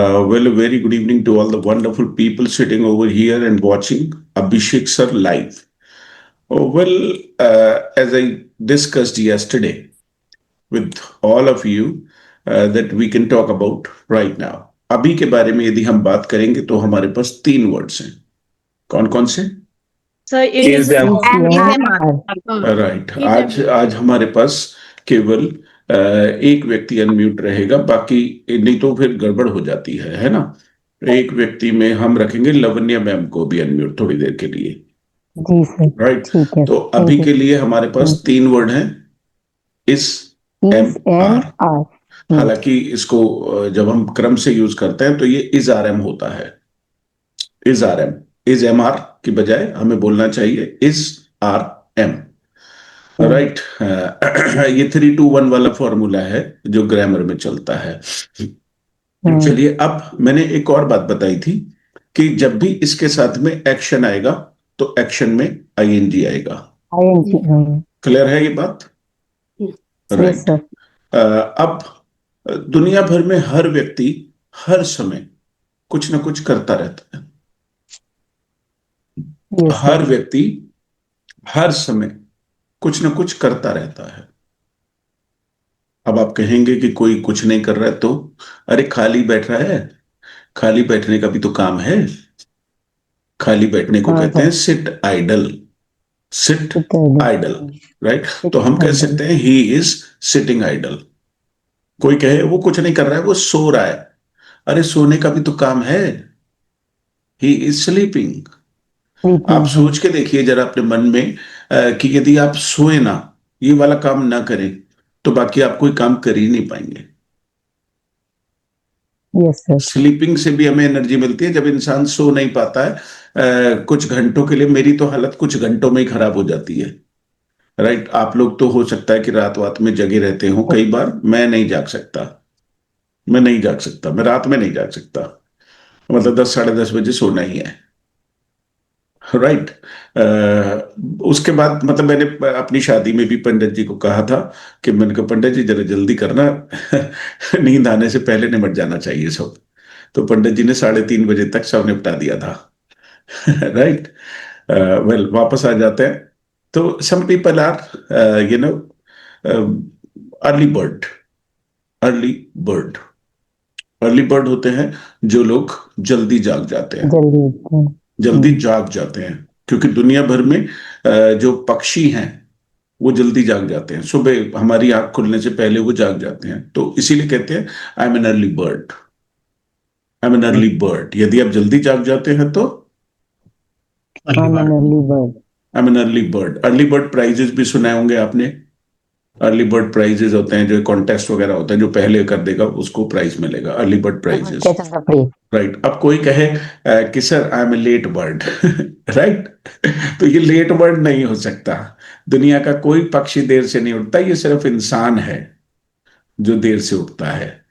Well, a very good evening to all the wonderful people sitting over here and watching Abhishek sir live. As I discussed yesterday with all of you, that we can talk about right now. अभी के बारे में यदि हम बात करेंगे तो हमारे पास तीन वर्ड्स हैं. कौन कौन से? Sir, it is ASMR. Right. आज हमारे पास केवल एक व्यक्ति अनम्यूट रहेगा, बाकी नहीं तो फिर गड़बड़ हो जाती है ना. एक व्यक्ति में हम रखेंगे लवन्या मैम को भी अनम्यूट थोड़ी देर के लिए. जी सर. राइट. ठीक है. तो अभी के लिए हमारे पास तीन वर्ड हैं. इस एम आर. हालांकि इसको जब हम क्रम से यूज करते हैं तो ये इज आर एम होता है. Is are am. Is am are की बजाय हमें बोलना चाहिए इज आर एम. राइट. ये 3-2-1 वाला फॉर्मूला है जो ग्रामर में चलता है. चलिए, अब मैंने एक और बात बताई थी कि जब भी इसके साथ में एक्शन आएगा तो एक्शन में आईएनजी आएगा. क्लियर है ये बात? राइट. अब दुनिया भर में हर व्यक्ति हर समय कुछ ना कुछ करता रहता है. हर व्यक्ति हर समय कुछ ना कुछ करता रहता है. अब आप कहेंगे कि कोई कुछ नहीं कर रहा है, तो अरे खाली बैठ रहा है. खाली बैठने का भी तो काम है. खाली बैठने को कहते हैं sit idle. Sit idle. Right. तो हम कह सकते हैं ही इज सिटिंग आइडल. कोई कहे वो कुछ नहीं कर रहा है, वो सो रहा है. अरे सोने का भी तो काम है. He is sleeping. आप सोच के देखिए जरा अपने मन में कि यदि आप सोए ना, ये वाला काम ना करें, तो बाकी आप कोई काम कर ही नहीं पाएंगे. स्लीपिंग से भी हमें एनर्जी मिलती है. जब इंसान सो नहीं पाता है कुछ घंटों के लिए, मेरी तो हालत कुछ घंटों में ही खराब हो जाती है. राइट. आप लोग तो हो सकता है कि रात में जगे रहते हो. कई बार मैं नहीं जाग सकता. मैं रात में नहीं जाग सकता. मतलब 10-10:30 बजे सोना ही है. राइट. उसके बाद मतलब मैंने अपनी शादी में भी पंडित जी को कहा था कि मैंने कहा पंडित जी जरा जल्दी करना, नींद आने से पहले निपट जाना चाहिए सब. तो पंडित जी ने 3:30 बजे तक सब निपटा दिया था. राइट. वेल, वापस आ जाते हैं. तो some people are early bird. Early bird होते हैं जो लोग जल्दी जाग जाते हैं. जल्दी जाग जाते हैं क्योंकि दुनिया भर में जो पक्षी हैं वो जल्दी जाग जाते हैं. सुबह हमारी आंख खुलने से पहले वो जाग जाते हैं. तो इसीलिए कहते हैं I am an early bird. I am an early bird. यदि आप जल्दी जाग जाते हैं तो I am an early bird. Early bird prizes भी सुनाए होंगे आपने. अर्ली बर्ड प्राइजेस होते हैं जो कॉन्टेस्ट वगैरह होता है, जो पहले कर देगा उसको प्राइज मिलेगा. Early bird prizes. राइट. अब कोई कहे कि sir I am a late bird. Right. तो ये लेट बर्ड नहीं हो सकता. दुनिया का कोई पक्षी देर से नहीं उठता. ये सिर्फ इंसान है जो देर से उठता है.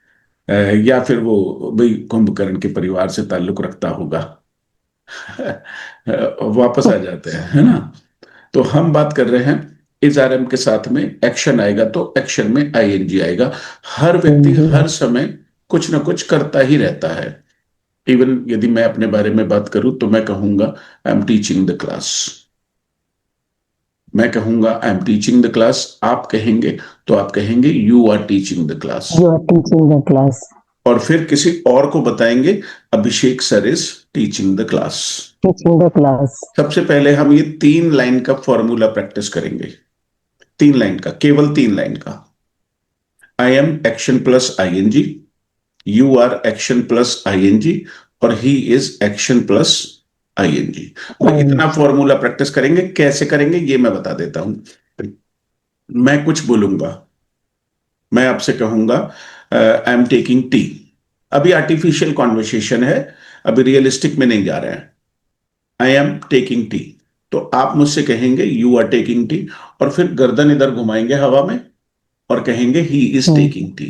या फिर वो भाई कुंभकर्ण के परिवार से ताल्लुक रखता होगा. वापस आ जाते हैं, है ना. तो हम बात कर रहे हैं इज आर एम के साथ में एक्शन आएगा तो एक्शन में आईएनजी आएगा. हर व्यक्ति हर समय कुछ ना कुछ करता ही रहता है. इवन यदि मैं अपने बारे में बात करूं तो मैं कहूंगा I am teaching the class. मैं कहूंगा I am teaching the class. आप कहेंगे तो आप कहेंगे you are teaching the class. और फिर किसी और को बताएंगे Abhishek sir is teaching the class. सबसे पहले हम ये 3 लाइन का फॉर्मूला प्रैक्टिस करेंगे. 3 लाइन का, केवल 3 लाइन का. I am action plus ING, you are action plus ING और he is action plus ING. तो इतना फॉर्मूला प्रैक्टिस करेंगे. कैसे करेंगे ये मैं बता देता हूं. मैं कुछ बोलूंगा, मैं आपसे कहूंगा आई एम टेकिंग टी. अभी आर्टिफिशियल कॉन्वर्सेशन है, अभी रियलिस्टिक में नहीं जा रहे हैं. I am taking tea. तो आप मुझसे कहेंगे यू आर टेकिंग टी और फिर गर्दन इधर घुमाएंगे हवा में और कहेंगे ही इज टेकिंग टी.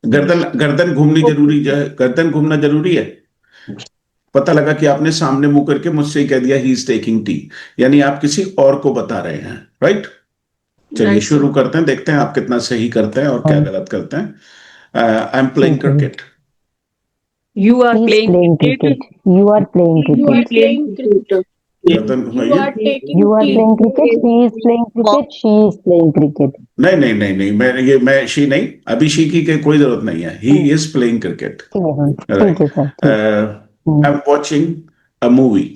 गर्दन घूमनी जरूरी है. गर्दन घूमना जरूरी है. पता लगा कि आपने सामने मुंह करके मुझसे ही कह दिया ही इज टेकिंग टी, यानी आप किसी और को बता रहे हैं. राइट. चलिए शुरू करते हैं, देखते हैं आप कितना सही करते हैं और क्या गलत करते हैं. I am playing cricket. You are He's playing playing cricket. cricket. You are playing You are cricket. playing cricket. Ratan You भाई are taking You are tea. playing cricket. He is playing cricket. She is playing cricket. नहीं नहीं नहीं नहीं, मैं she नहीं, अभी she की कोई जरूरत नहीं है. ही इज प्लेइंग क्रिकेट. ठीक है सर. राइट. ठीक है सर. ठीक. I am watching a movie.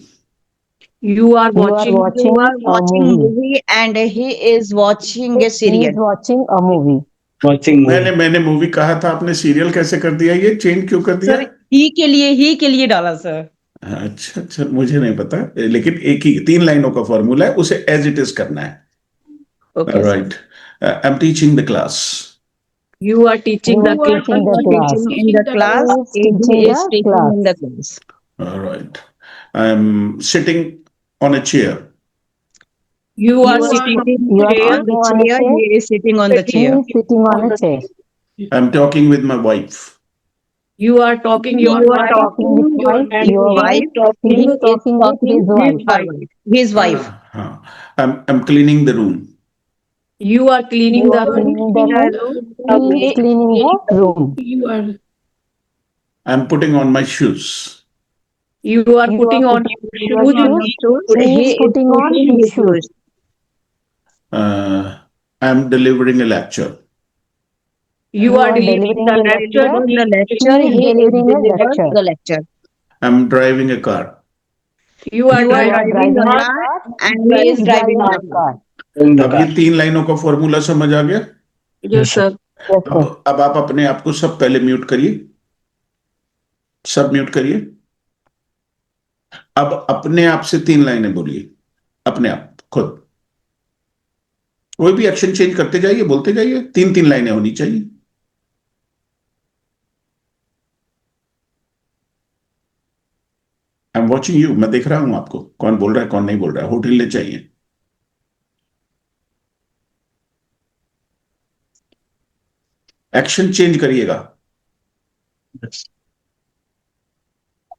You are You are watching. watching a movie. movie and he is watching a He is serial. watching a movie. watching movie. मैंने movie कहा था, आपने serial कैसे कर दिया? ये चेंज क्यों कर दिया? सर ही के लिए डाला सर. अच्छा अच्छा, मुझे नहीं पता, लेकिन एक ही 3 लाइनों का फॉर्मूला है, उसे एज इट इज करना है. Okay. Right. I am teaching the class. You are teaching You the are class. teaching the class. In the class, He is he teaching is the teaching class. in the class. Right. I am sitting on a chair. You are You are- sitting You are here. sitting on a Chair, chair. he is sitting on the He chair. is sitting on a chair. I am talking with my wife. You are talking. You are talking with wife. Your wife. He is talking with his wife. His wife. हाँ. I am cleaning the room. You are cleaning You the are room. cleaning the room. He is cleaning the room. You are I am putting on my shoes. You are You putting are on putting your your shoes. shoes. He is putting on his shoes. I am delivering a lecture. You are delivering the lecture. The lecture, He is he is delivering a delivering lecture. the lecture. I am driving a car. You are You are driving driving a a car. car. And he is driving a a car. In the अब ये car. 3 लाइनों का formula समझ आ गया? Yes, sir. Yes, sir. अब आप अपने आप को सब पहले म्यूट करिए. सब म्यूट करिए. अब अपने आप से 3 लाइनें बोलिए. अपने आप खुद. कोई भी एक्शन चेंज करते जाइए, बोलते जाइए. 3 लाइनें होनी चाहिए. I am watching you. मैं देख रहा हूं आपको, कौन बोल रहा है कौन नहीं बोल रहा है. होटल ले चाहिए. एक्शन चेंज करिएगा.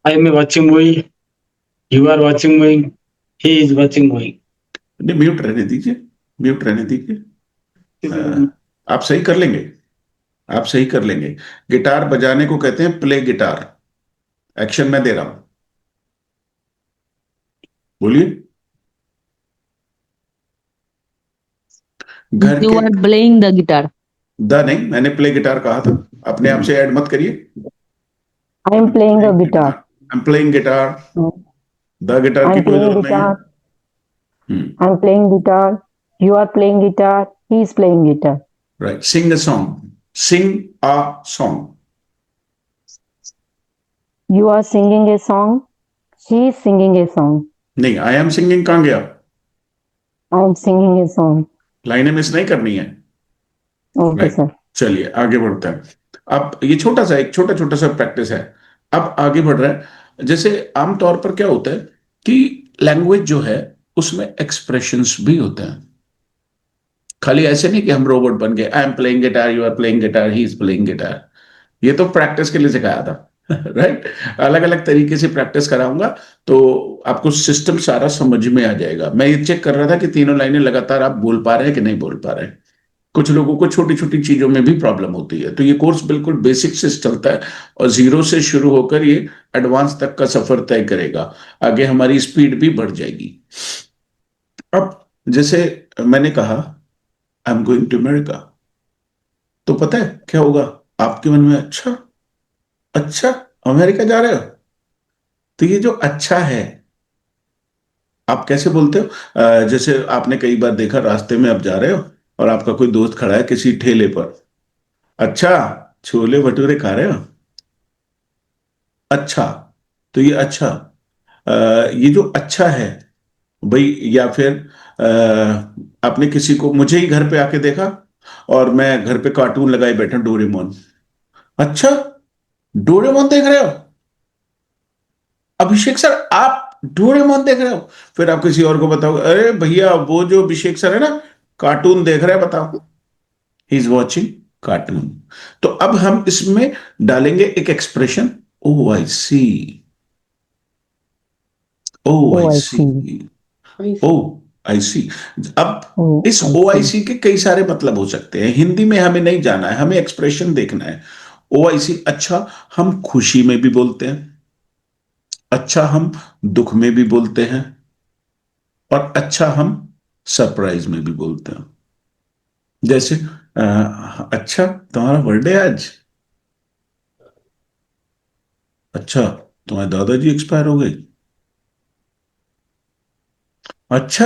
I am watching movie. You are watching movie. He is watching movie. नहीं, म्यूट रहने दीजिए. म्यूट रहने दीजिए. आप सही कर लेंगे. आप सही कर लेंगे. गिटार बजाने को कहते हैं प्ले गिटार. एक्शन मैं दे रहा हूं. बोलिए. घर You के are playing the guitar. The नहीं, मैंने प्ले गिटार कहा था. अपने आप से ऐड मत करिए. I am playing a guitar. I am playing guitar. The guitar I की am कोई playing जरूरत नहीं है. guitar. I am playing guitar. You are playing guitar. He is playing guitar. Right. Sing a song. Sing a song. You are singing a song. She is singing a song. नहीं, I am singing कहां गया? I am singing a song. लाइनें miss नहीं करनी है. Okay, Right. sir. चलिए आगे बढ़ते हैं. अब ये एक छोटा सा प्रैक्टिस है. अब आगे बढ़ रहे हैं. जैसे आमतौर पर क्या होता है कि लैंग्वेज जो है उसमें एक्सप्रेशंस भी होते हैं. खाली ऐसे नहीं कि हम रोबोट बन गए. I am playing guitar, you are playing guitar, he is playing guitar. ये तो प्रैक्टिस के लिए सिखाया था. राइट. अलग अलग तरीके से प्रैक्टिस कराऊंगा तो आपको सिस्टम सारा समझ में आ जाएगा. मैं ये चेक कर रहा था कि 3 लाइनें लगातार आप बोल पा रहे हैं कि नहीं बोल पा रहे हैं. कुछ लोगों को छोटी छोटी चीजों में भी प्रॉब्लम होती है. तो ये कोर्स बिल्कुल बेसिक से चलता है और 0 से शुरू होकर ये एडवांस तक का सफर तय करेगा. आगे हमारी स्पीड भी बढ़ जाएगी. अब जैसे मैंने कहा I am going to America, तो पता है क्या होगा आपके मन में? अच्छा अच्छा, अमेरिका जा रहे हो. तो ये जो अच्छा है आप कैसे बोलते हो? जैसे आपने कई बार देखा, रास्ते में आप जा रहे हो और आपका कोई दोस्त खड़ा है किसी ठेले पर. अच्छा, छोले भटूरे खा रहे हो? अच्छा. तो ये अच्छा, ये जो अच्छा है भाई. या फिर आपने किसी को, मुझे ही घर पे आके देखा और मैं घर पे कार्टून लगाए बैठा डोरेमोन. अच्छा, डोरेमोन देख रहे हो? अभिषेक सर आप डोरेमोन देख रहे हो? फिर आप किसी और को बताओ, अरे भैया वो जो अभिषेक सर है ना, कार्टून देख रहे हैं. बताओ, ही इज वॉचिंग कार्टून. तो अब हम इसमें डालेंगे एक एक्सप्रेशन. ओ आई सी. ओ आई सी. ओ आई सी. अब इस ओ आई सी के कई सारे मतलब हो सकते हैं. हिंदी में हमें नहीं जाना है, हमें एक्सप्रेशन देखना है. OIC अच्छा हम खुशी में भी बोलते हैं, अच्छा हम दुख में भी बोलते हैं, और अच्छा हम सरप्राइज में भी बोलते हैं। जैसे अच्छा तुम्हारा बर्थडे आज, अच्छा तुम्हारे दादाजी एक्सपायर हो गए, अच्छा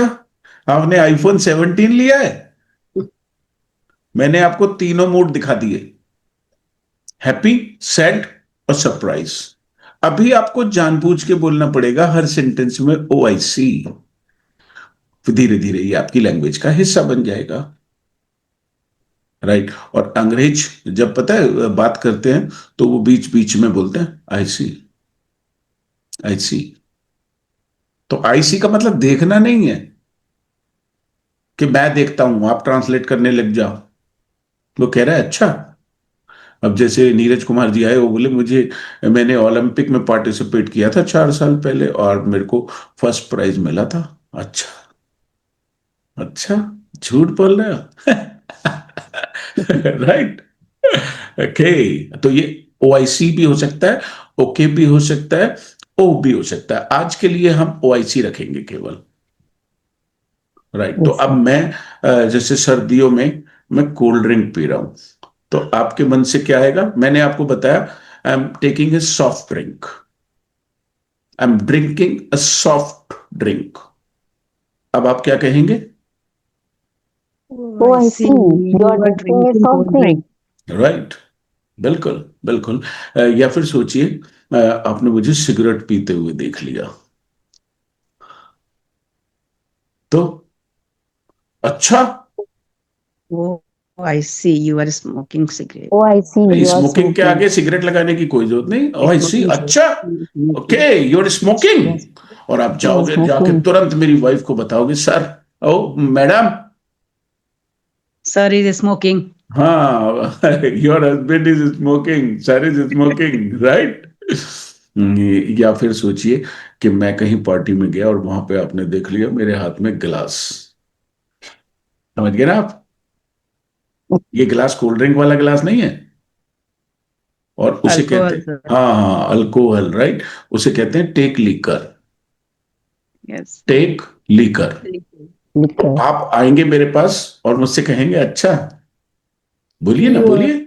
आपने iPhone 17 लिया है। मैंने आपको तीनों मूड दिखा दिए, हैप्पी, सैड और सरप्राइज। अभी आपको जानबूझ के बोलना पड़ेगा हर सेंटेंस में OIC। धीरे धीरे ये आपकी लैंग्वेज का हिस्सा बन जाएगा, राइट। और अंग्रेज जब पता है बात करते हैं तो वो बीच बीच में बोलते हैं IC, IC। तो IC का मतलब देखना नहीं है कि मैं देखता हूं आप ट्रांसलेट करने लग जाओ। वो कह रहा है अच्छा। अब जैसे नीरज कुमार जी आए, वो बोले मैंने ओलंपिक में पार्टिसिपेट किया था 4 साल पहले और मेरे को फर्स्ट प्राइज मिला था। अच्छा, अच्छा झूठ बोल रहे हो। Right, okay. तो ये OIC भी हो सकता है, ओके भी हो सकता है, ओ भी हो सकता है। आज के लिए हम OIC रखेंगे केवल, राइट। तो अब मैं जैसे सर्दियों में मैं कोल्ड ड्रिंक पी रहा हूं, तो आपके मन से क्या आएगा? मैंने आपको बताया I am taking a soft drink, I am drinking a soft drink. अब आप क्या कहेंगे? OIC, you are drinking a soft drink. Right, बिल्कुल बिल्कुल। या फिर सोचिए आपने मुझे सिगरेट पीते हुए देख लिया, तो अच्छा Oh, I see. You are smoking cigarette. OIC, you are smoking के smoking. आगे सिगरेट लगाने की कोई जरूरत नहीं। OIC, Smoking अच्छा, cigarette. Okay you are smoking. Yes. और आप जाओगे, smoking. जाके तुरंत मेरी वाइफ को बताओगे sir, oh madam, Sir is smoking. हाँ your husband is smoking, sir is smoking, right. या फिर सोचिए कि मैं कहीं पार्टी में गया और वहां पे आपने देख लिया मेरे हाथ में गिलास, समझ गए ना आप? ये गिलास कोल्ड ड्रिंक वाला गिलास नहीं है, और उसे कहते Alcohol, हैं, sir. हाँ हाँ अल्कोहल, राइट। उसे कहते हैं take liquor, Yes. Take liquor. तो Liquor. आप आएंगे मेरे पास और मुझसे कहेंगे अच्छा, बोलिए ना, बोलिए।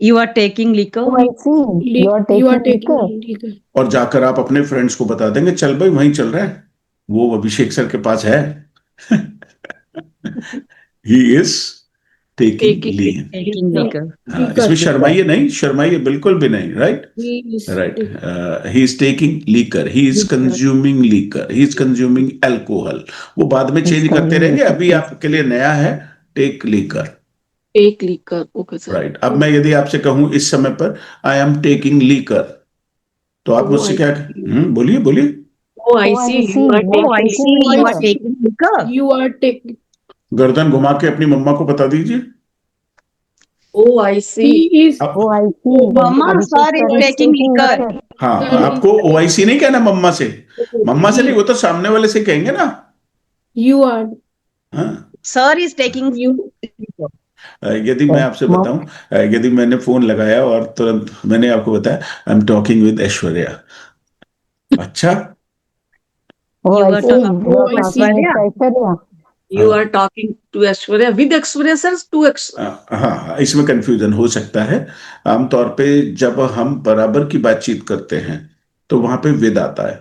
You are taking liquor. OIC, you are taking liquor. और जाकर आप अपने फ्रेंड्स को बता देंगे चल भाई वहीं चल रहा है, वो अभिषेक सर के पास है। He is taking leave. Taking liquor. इसमें शर्माइए नहीं, शर्माइए बिल्कुल भी नहीं, right right. He is taking liquor, he is consuming liquor, he is consuming alcohol. वो बाद में चेंज करते रहेंगे, अभी आपके लिए नया है टेक लीकर, एक लीकर, ओके सर। राइट। अब मैं यदि आपसे कहूं इस समय पर आई एम टेकिंग लीकर, तो आप मुझसे क्या बोलिए बोलिए। OIC, you are Oh, I taking see. You are liquor. taking liquor. You are taking गर्दन घुमा के अपनी मम्मा को बता दीजिए। OIC. अब OIC. Mama, sir is taking liquor. हाँ, आपको OIC नहीं कहना मम्मा से, मम्मा से नहीं, वो तो सामने वाले से कहेंगे ना। You are. हाँ, Sir is taking liquor. यदि मैं आपसे बताऊं, यदि मैंने फोन लगाया और तुरंत मैंने आपको बताया आई एम टॉकिंग विद ऐश्वर्या, अच्छा, OIC, you are talking Aishwarya. with Aishwarya. You are talking to Aishwarya with Aishwarya sir, to हाँ, इसमें कंफ्यूजन हो सकता है। आमतौर पे जब हम बराबर की बातचीत करते हैं तो वहां पे विद आता है,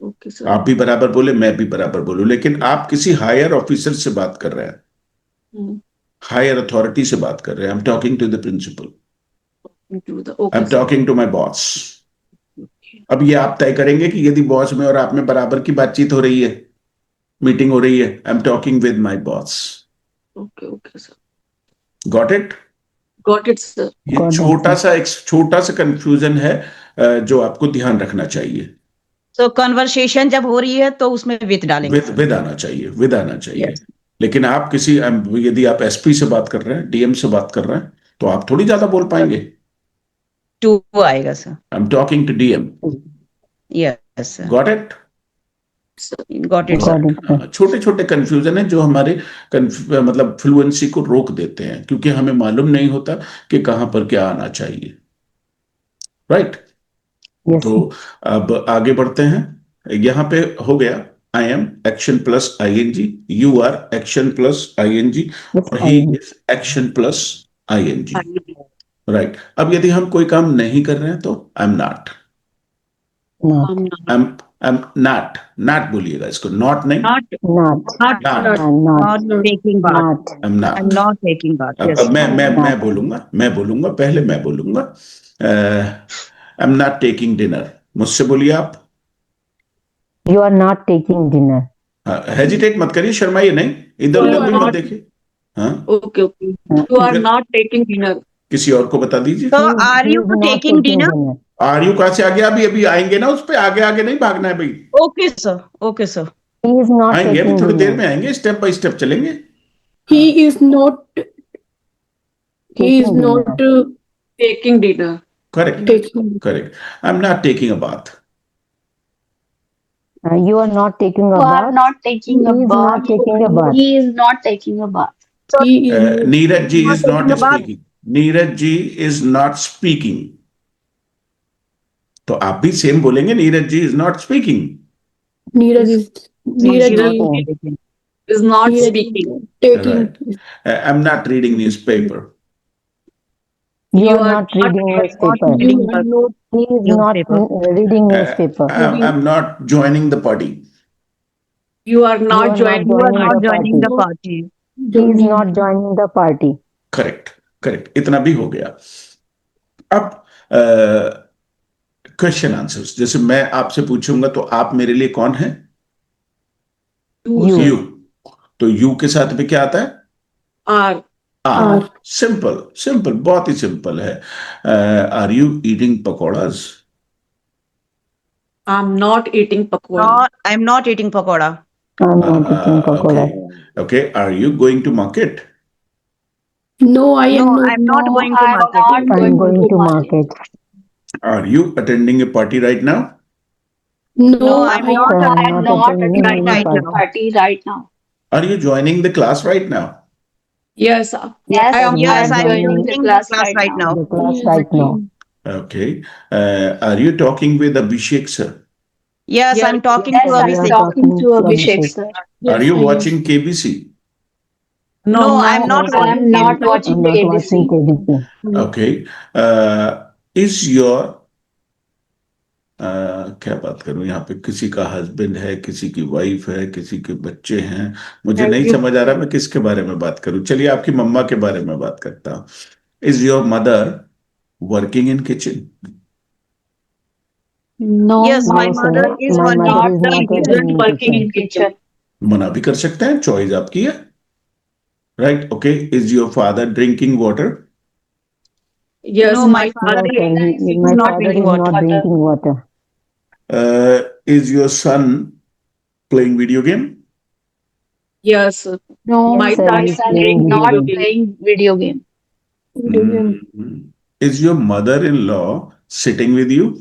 ओके सर। आप भी बराबर बोले मैं भी बराबर बोलूं, लेकिन आप किसी हायर ऑफिसर से बात कर रहे हैं, हायर अथॉरिटी से बात कर रहे हैं। I am talking to the principal, I am talking to my boss. अब ये आप तय करेंगे कि यदि बॉस में और आप में बराबर की बातचीत हो रही है, मीटिंग हो रही है, आई am talking with my boss. Okay okay sir, got it? Got it sir. ये छोटा सा कंफ्यूजन है जो आपको ध्यान रखना चाहिए। So conversation जब हो रही है तो उसमें with डालेंगे. विद आना चाहिए, विद आना चाहिए। Yes. लेकिन आप किसी यदि आप SP से बात कर रहे हैं, DM से बात कर रहे हैं, तो आप थोड़ी ज्यादा बोल पाएंगे। To आएगा sir. I am talking to DM। Yes sir. Got it? Got it sir. छोटे छोटे कंफ्यूजन है जो हमारे मतलब फ्लुएंसी को रोक देते हैं, क्योंकि हमें मालूम नहीं होता कि कहां पर क्या आना चाहिए। राइट? Yes, तो अब आगे बढ़ते हैं। यहां पे हो गया I am action plus ING, you are action plus ING, yes, और I he am. Is action plus ING. Right, अब यदि हम कोई काम नहीं कर रहे हैं तो I am not, Not, I am not, not बोलिएगा इसको, नॉट नहीं, Not, not, not, not, not taking bath. not, I am I'm not. not taking bath. अब Yes. मैं बोलूंगा, पहले मैं बोलूंगा, I am not taking dinner. मुझसे बोलिए आप। you are not taking dinner. Hesitate मत करिए, शर्माइए नहीं, इधर You उधर are भी मत not- देखिए। हाँ, Okay, okay. You are फिर not taking dinner. किसी और को बता दीजिए। So He- are he you is not taking dinner? Are you कहां से आ गया? अभी अभी आएंगे ना, उस पे आगे आगे नहीं भागना है भाई। Okay, sir. Okay, sir. He is not आएंगे, अभी taking थोड़ी देर में dinner. आएंगे, स्टेप बाय स्टेप चलेंगे। He is not Taking dinner. Taking dinner. Correct, taking. Correct. I am not taking a bath. You are not taking a You are bath. not taking He a is bath. not taking a bath. He is not taking a bath. He is not Neeraj ji is taking not a bath. Speaking, Neeraj ji is not speaking. तो आप भी same बोलेंगे, Neeraj ji is not speaking. Neeraj is Neeraj Not is taking. Is not Neeraj speaking. is taking. I am not reading newspaper. You You are are not reading not newspaper. reading You are the- not He is not Newspaper. reading newspaper. I am not joining the party. You are You not are joining. You are joining not the joining the party. party. He is not joining the party. Correct, correct, इतना भी हो गया। अब question answers, जैसे मैं आपसे पूछूंगा तो आप मेरे लिए कौन है? You. यू। तो यू के साथ में क्या आता है? Are. आर। सिंपल, सिंपल, बहुत ही सिंपल है। Are you eating pakoras? I'm not eating pakora. No, I'm not eating pakoda. I'm not eating pakoda. Okay, are you going to market? No, I am No, not. I'm not No, going to I'm market. not I'm going to market. Are you attending a party right now? No, I'm I not am I'm not attending attending right a now. party right now. Are you joining the class right now? Yes. Yes, I am Yes, I'm I'm joining joining the the class class right now. The class right now. Okay. Are you talking with Abhishek sir? Yes, Yes, I'm talking Yes, to I'm I'm Abhishek. talking to Abhishek. Abhishek sir. Are you watching KBC? No, I'm not I am watching not KBC. watching I'm not watching KBC. KBC. Okay. Is your क्या बात करूं, यहाँ पे किसी का husband है, किसी की वाइफ है, किसी के बच्चे हैं, मुझे Thank नहीं you. समझ आ रहा मैं किसके बारे में बात करूं। चलिए आपकी मम्मा के बारे में बात करता हूं। Is your mother working in kitchen? No, Yes, my No, mother sir. is My working. mother is not She working in working kitchen. in kitchen. मना भी कर सकते हैं, चॉइस आपकी है। Right, okay. Is your father drinking water? Yes, No, my my father. father Sir, is my not father is drinking water. not drinking water. Is your son playing video game? Yes. No, My Yes, sir, my he is son playing is video not game. playing video game. Is your mother-in-law sitting with you?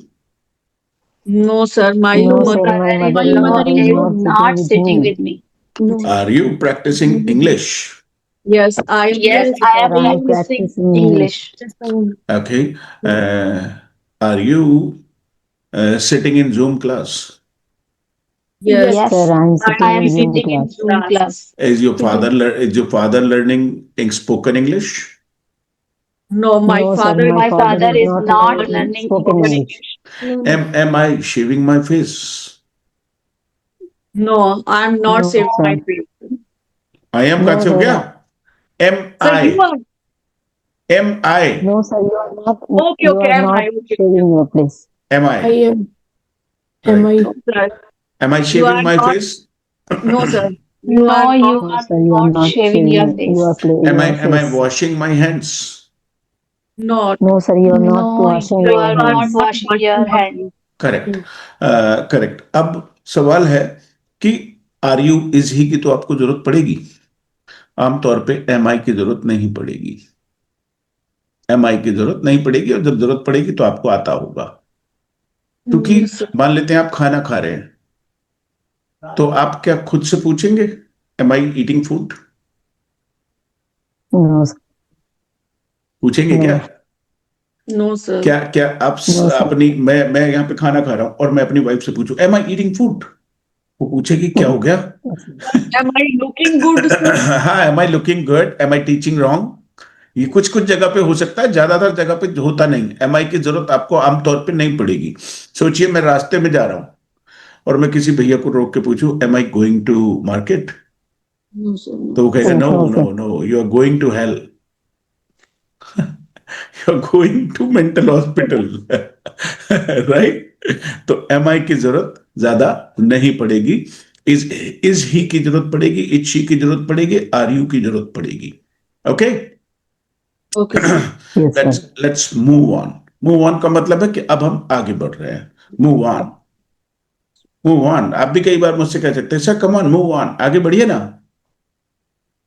No, sir. My No, mother. sir, my My mother-in-law mother is is not not sitting sitting with with me. me. No. Are you practicing English? Yes, I am. Yes, I am Sir, I am practicing practicing English. Okay. Are you sitting in Zoom class? Yes. Yes, Sir, I am I sitting am in Zoom sitting in class. Zoom class. Is your father learning spoken English? No, my No, sir, father. My father is not learning learning spoken English. Am I shaving my face? No, I am not No, saving sir. my face. I am कहाँ से हो No, गया? Am Sir, you I? are. Am I? No, sir, you are not. Okay, You okay. are Am not I? Okay. shaving your place. Am I I? am. Am I? No, sir. Am I You shaving are my not- face? No, sir. You No, are you not. No, are sir, you are not not shaving your face. You are playing Am your I face. washing my hands? Not. No, sir, you are not No, washing you your are hands. not washing your hands. Correct, correct. अब सवाल है कि are you is he की तो आपको जरूरत पड़ेगी, आमतौर पे एम आई की जरूरत नहीं पड़ेगी। एम आई की जरूरत नहीं पड़ेगी, और जब जरूरत पड़ेगी तो आपको आता होगा। क्योंकि Yes, sir. मान लेते हैं आप खाना खा रहे हैं, तो आप क्या खुद से पूछेंगे एम आई ईटिंग फूड? No, sir. पूछेंगे No. क्या? No, sir. क्या क्या आप No, sir. अपनी मैं यहाँ पे खाना खा रहा हूँ और मैं अपनी वाइफ से पूछूं एम आई ईटिंग फूड, वो पूछेगी क्या हो गया? Am I looking good, sir? हाँ, am I looking good, am I teaching wrong? ये कुछ कुछ जगह पे हो सकता है, ज्यादातर जगह पे होता नहीं। एम आई की जरूरत आपको आमतौर पे नहीं पड़ेगी। सोचिए मैं रास्ते में जा रहा हूँ और मैं किसी भैया को रोक के पूछूं am I going to market, No, sir. No. तो वो कहेगा no No, no no, you are going to hell, you are going to mental hospital, right? तो एम आई की जरूरत ज्यादा नहीं पड़ेगी। इज ही की जरूरत पड़ेगी, इज शी की जरूरत पड़ेगी, आर यू की जरूरत पड़ेगी। Okay, Okay, sir. Yes, sir. Let's move on. Move on का मतलब है कि अब हम आगे बढ़ रहे हैं। Move on, move on. आप भी कई बार मुझसे कह सकते हैं sir come on move on, आगे बढ़िए ना,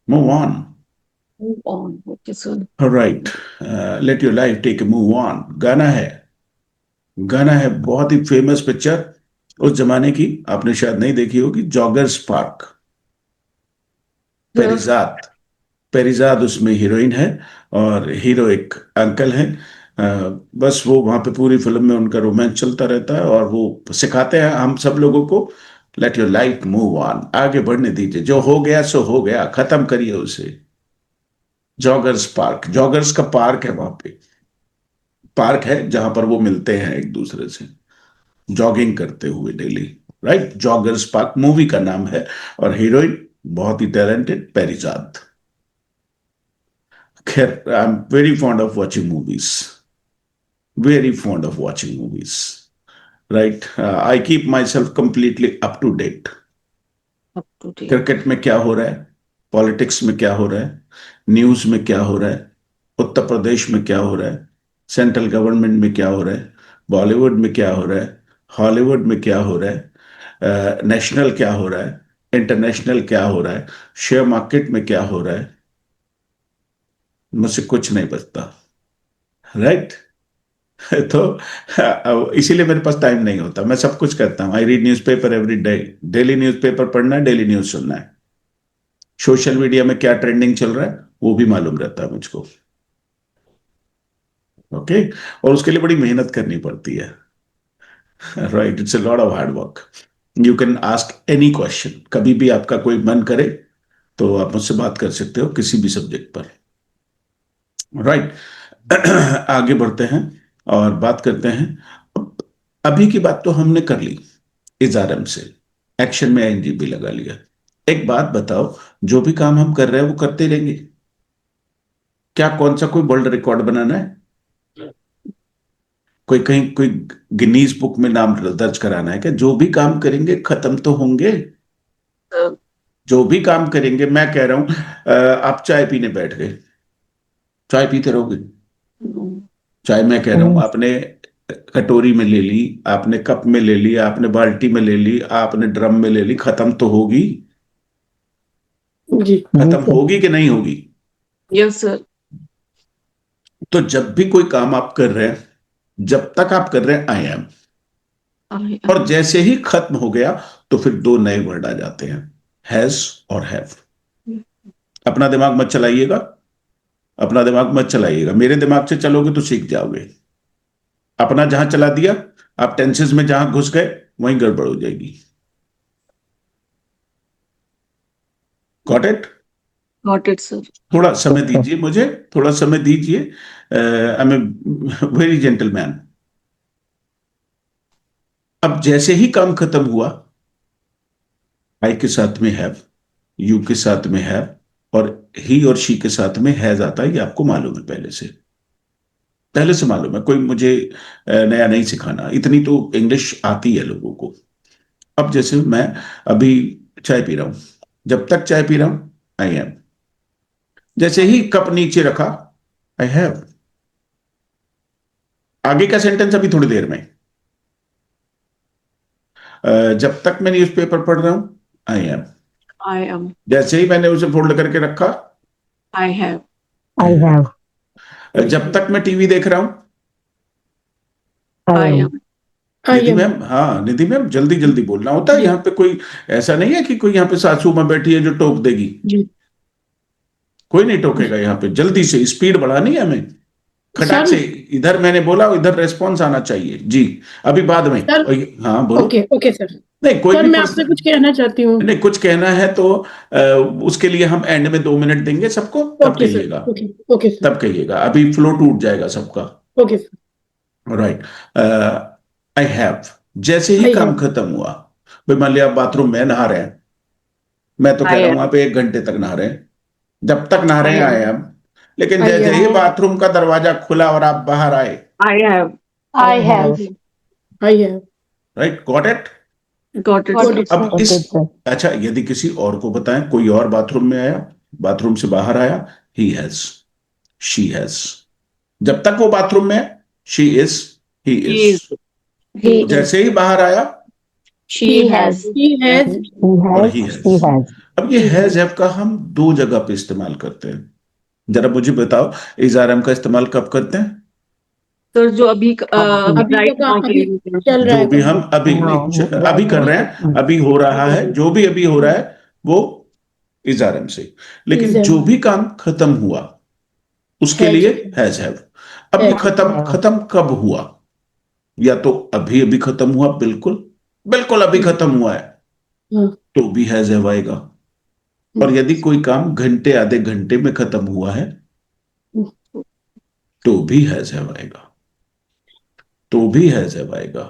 move on. Move on. Okay, sir. Right, let your life take a move on. गाना है, गाना है, बहुत ही फेमस पिक्चर उस जमाने की, आपने शायद नहीं देखी होगी, जॉगर्स पार्क। पेरिजाद, पेरिजाद उसमें हीरोइन है और हीरो एक अंकल है। बस वो वहां पे पूरी फिल्म में उनका रोमांस चलता रहता है और वो सिखाते हैं हम सब लोगों को late your life move on, आगे बढ़ने दीजिए, जो हो गया सो हो गया, खत्म करिए उसे। जॉगर्स पार्क, जॉगर्स का पार्क है, वहां पे पार्क है जहां पर वो मिलते हैं एक दूसरे से जॉगिंग करते हुए daily, right? Joggers park movie का नाम है और हीरोइन बहुत ही टैलेंटेड पेरिजाद। खैर, I am very fond of watching movies, very fond of watching movies, right? I keep myself completely up to date. Up to date. Cricket में क्या हो रहा है, पॉलिटिक्स में क्या हो रहा है, न्यूज में क्या हो रहा है, उत्तर प्रदेश में क्या हो रहा है, सेंट्रल गवर्नमेंट में क्या हो रहा है, बॉलीवुड में क्या हो रहा है, हॉलीवुड में क्या हो रहा है, नेशनल क्या हो रहा है, इंटरनेशनल क्या हो रहा है, शेयर मार्केट में क्या हो रहा है, मुझसे कुछ नहीं बचता, राइट? तो इसीलिए मेरे पास टाइम नहीं होता, मैं सब कुछ करता हूँ। I read newspaper every day, daily newspaper पढ़ना है, डेली न्यूज सुनना है, सोशल मीडिया में क्या ट्रेंडिंग चल रहा है वो भी मालूम रहता है मुझको, ओके? और उसके लिए बड़ी मेहनत करनी पड़ती है, right? It's a lot of hard work. You can ask any question, कभी भी आपका कोई मन करे तो आप मुझसे बात कर सकते हो किसी भी सब्जेक्ट पर, राइट? आगे बढ़ते हैं और बात करते हैं। अभी की बात तो हमने कर ली, इजारम से एक्शन में आईएनजी भी लगा लिया। एक बात बताओ, जो भी काम हम कर रहे हैं वो करते रहेंगे क्या? कौन सा कोई वर्ल्ड रिकॉर्ड बनाना है, कोई कहीं कोई गिनीज बुक में नाम दर्ज कराना है क्या? जो भी काम करेंगे खत्म तो होंगे, जो भी काम करेंगे। मैं कह रहा हूं आप चाय पीने बैठ गए, चाय पीते रहोगे? No. चाय मैं कह रहा हूं आपने कटोरी में ले ली, आपने कप में ले ली, आपने बाल्टी में ले ली, आपने ड्रम में ले ली, खत्म तो होगी, जी खत्म होगी कि नहीं होगी? Yes, sir. तो जब भी कोई काम आप कर रहे हैं, जब तक आप कर रहे हैं आई एम, I और am. जैसे ही खत्म हो गया तो फिर दो नए वर्ड आ जाते हैं, हैज और हैव। अपना दिमाग मत चलाइएगा, अपना दिमाग मत चलाइएगा, मेरे दिमाग से चलोगे तो सीख जाओगे। अपना जहां चला दिया, आप टेंसेस में जहां घुस गए वहीं गड़बड़ हो जाएगी। Got it? Got it, sir. थोड़ा समय दीजिए मुझे, थोड़ा समय दीजिए। I am a very gentleman. अब जैसे ही काम खत्म हुआ, आई के साथ में हैव, यू के साथ में हैव और ही और शी के साथ में हैज आता है, ये आपको मालूम है पहले से, पहले से मालूम है, कोई मुझे नया नहीं सिखाना, इतनी तो इंग्लिश आती है लोगों को। अब जैसे मैं अभी चाय पी रहा हूं, जब तक चाय पी रहा हूं आई एम, जैसे ही कप नीचे रखा आई हैव, आगे का सेंटेंस अभी थोड़ी देर में। जब तक मैं न्यूज़पेपर पढ़ रहा हूं आई एम, I am. जैसे ही मैंने उसे फोल्ड करके रखा I have. I have. जब तक मैं टीवी देख रहा हूं I I am. am. Nidhi ma'am, हाँ निधि मैम, जल्दी जल्दी बोलना होता है यहाँ पे, कोई ऐसा नहीं है कि कोई यहाँ पे सासू माँ बैठी है जो टोक देगी, जी। कोई नहीं टोकेगा यहाँ पे, जल्दी से स्पीड बढ़ानी है हमें। खटाक सर- से इधर मैंने बोला, इधर रेस्पॉन्स आना चाहिए जी। अभी बाद में। सर- हाँ बोलो। Okay okay sir. नहीं कोई सर भी मैं आपसे कुछ कहना चाहती हूँ। नहीं, कुछ कहना है तो उसके लिए हम एंड में 2 मिनट देंगे सबको, तब ओके सर। कहिएगा। Okay okay sir. तब कहिएगा, अभी फ्लो टूट जाएगा सबका। Okay sir. Right. I have, जैसे ही I काम have. खत्म हुआ, भाई मान लिया आप बाथरूम में नहा रहे हैं, मैं तो कह I रहा हूं have. आप 1 घंटे तक नहा रहे हैं, जब तक नहा रहे हैं I आए हम, लेकिन I जैसे have. ही बाथरूम का दरवाजा खुला और आप बाहर आए, I have. I have. I have. Right, got it. Got it. Got sir. it. अब Got इस, it, sir. अच्छा यदि किसी और को बताएं, कोई और बाथरूम में आया, बाथरूम से बाहर आया, ही हैज, शी हैज, जब तक वो बाथरूम में है she is, he He is, is. He is. जैसे ही बाहर आया She has. He has. He और has, he she has। has. अब ये हैज हैव का हम 2 जगह पे इस्तेमाल करते हैं। जरा मुझे बताओ, इजारम का इस्तेमाल कब करते हैं? सर जो अभी अभी राइट तक नाउ के अभी लिए चल रहा जो है भी काम। हम अभी No, नहीं, no, अभी कर no. रहे हैं, अभी हो रहा है, जो भी अभी हो रहा है वो इजारम से। लेकिन इजारम। जो भी काम खत्म हुआ उसके Has. लिए हैज हैव। अब ये Has. खत्म कब हुआ? या तो अभी अभी खत्म हुआ, बिल्कुल बिल्कुल अभी खत्म हुआ है, हाँ। तो भी हैज हैव आएगा। और यदि कोई काम घंटे आधे घंटे में खत्म हुआ है, तो भी हैज हैव आएगा, तो भी हैज हैव आएगा।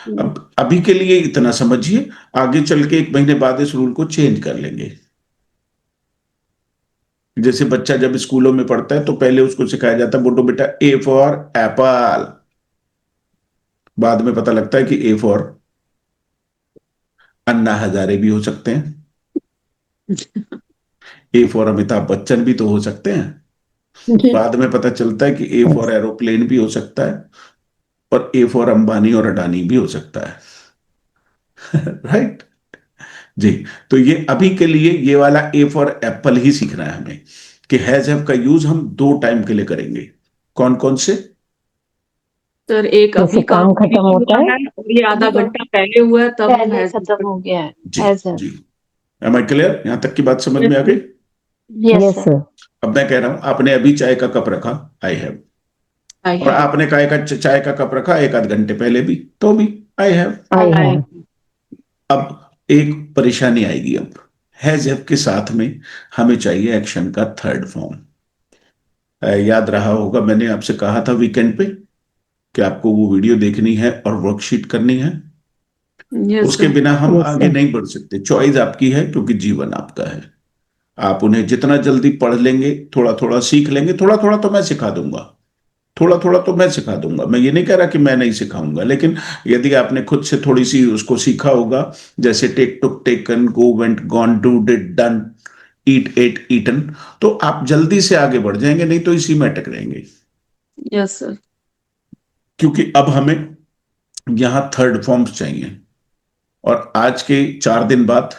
अब अभी के लिए इतना समझिए, आगे चल के 1 महीने बाद इस रूल को चेंज कर लेंगे। जैसे बच्चा जब स्कूलों में पढ़ता है तो पहले उसको सिखाया जाता है, बोलो बेटा ए फॉर एप्पल, बाद में पता लगता है कि ए फॉर अन्ना हजारे भी हो सकते हैं, ए फॉर अमिताभ बच्चन भी तो हो सकते हैं, बाद में पता चलता है कि ए फॉर एरोप्लेन भी हो सकता है, और ए फॉर अंबानी और अडानी भी हो सकता है। राइट जी। तो ये अभी के लिए ये वाला ए फॉर एप्पल ही सीखना है हमें, कि हैज हैव का यूज हम 2 टाइम के लिए करेंगे। कौन कौन से? सर एक जैसे अभी काम खत्म हुआ होता है, और ये आधा घंटा पहले हुआ है, तब पहले has- खत्म हो गया है. जी Has have. जी। Am I clear? यहां तक की बात समझ में आ गई? Yes, yes, sir. sir. अब मैं कह रहा हूं, आपने अभी चाय का कप रखा, आई हैव, I और have. आपने चाय का कप रखा 1 आध घंटे पहले भी, तो भी I have. I I have. अब एक परेशानी आएगी, अब हैज हैव के साथ में हमें चाहिए एक्शन का 3rd फॉर्म। याद रहा होगा मैंने आपसे कहा था वीकेंड पे कि आपको वो वीडियो देखनी है और वर्कशीट करनी है, Yes, उसके sir. बिना हम Yes, आगे sir. नहीं बढ़ सकते। चॉइस आपकी है, क्योंकि जीवन आपका है। आप उन्हें जितना जल्दी पढ़ लेंगे, थोड़ा थोड़ा सीख लेंगे, थोड़ा थोड़ा तो मैं सिखा दूंगा, थोड़ा थोड़ा तो मैं सिखा दूंगा। मैं ये नहीं कह रहा कि मैं नहीं सिखाऊंगा, लेकिन यदि आपने खुद से थोड़ी सी उसको सीखा होगा, जैसे take took taken, go went gone, do did done, eat ate eaten, तो आप जल्दी से आगे बढ़ जाएंगे, नहीं तो इसी में अटक रहेंगे। Yes, sir. क्योंकि अब हमें यहां 3rd फॉर्म्स चाहिए, और आज के 4 दिन बाद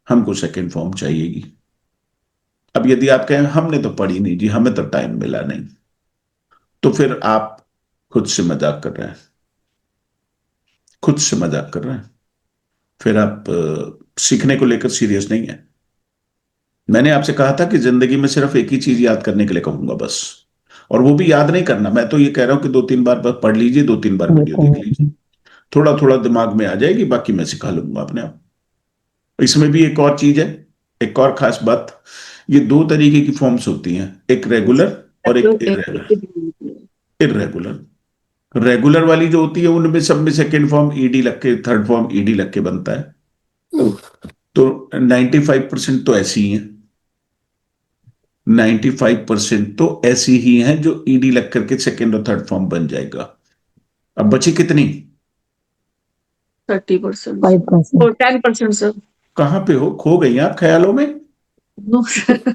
हमको 2nd फॉर्म चाहिएगी। अब यदि आप कहें हमने तो पढ़ी नहीं जी, हमें तो टाइम मिला नहीं, तो फिर आप खुद से मजाक कर रहे हैं, खुद से मजाक कर रहे हैं। फिर आप सीखने को लेकर सीरियस नहीं है। मैंने आपसे कहा था कि जिंदगी में सिर्फ एक ही चीज याद करने के लिए कहूंगा बस, और वो भी याद नहीं करना, मैं तो ये कह रहा हूं कि 2-3 बार बस पढ़ लीजिए, 2-3 बार वीडियो देख लीजिए, थोड़ा थोड़ा दिमाग में आ जाएगी, बाकी मैं सिखा लूंगा अपने आप। इसमें भी एक और चीज है, एक और खास बात, ये 2 तरीके की फॉर्म्स होती हैं, एक रेगुलर और एक इर्रेगुलर। रेगुलर वाली जो होती है उनमें सब में 2nd फॉर्म ईडी लग के, 3rd फॉर्म ईडी लग के बनता है। तो 95% तो ऐसी ही हैं, 95% तो ऐसी ही हैं जो ईडी लग करके 2nd और 3rd फॉर्म बन जाएगा। अब बची कितनी? 30%. 5%. Or 10%, sir. कहां पे हो, खो गई आप ख्यालों में, No, sir.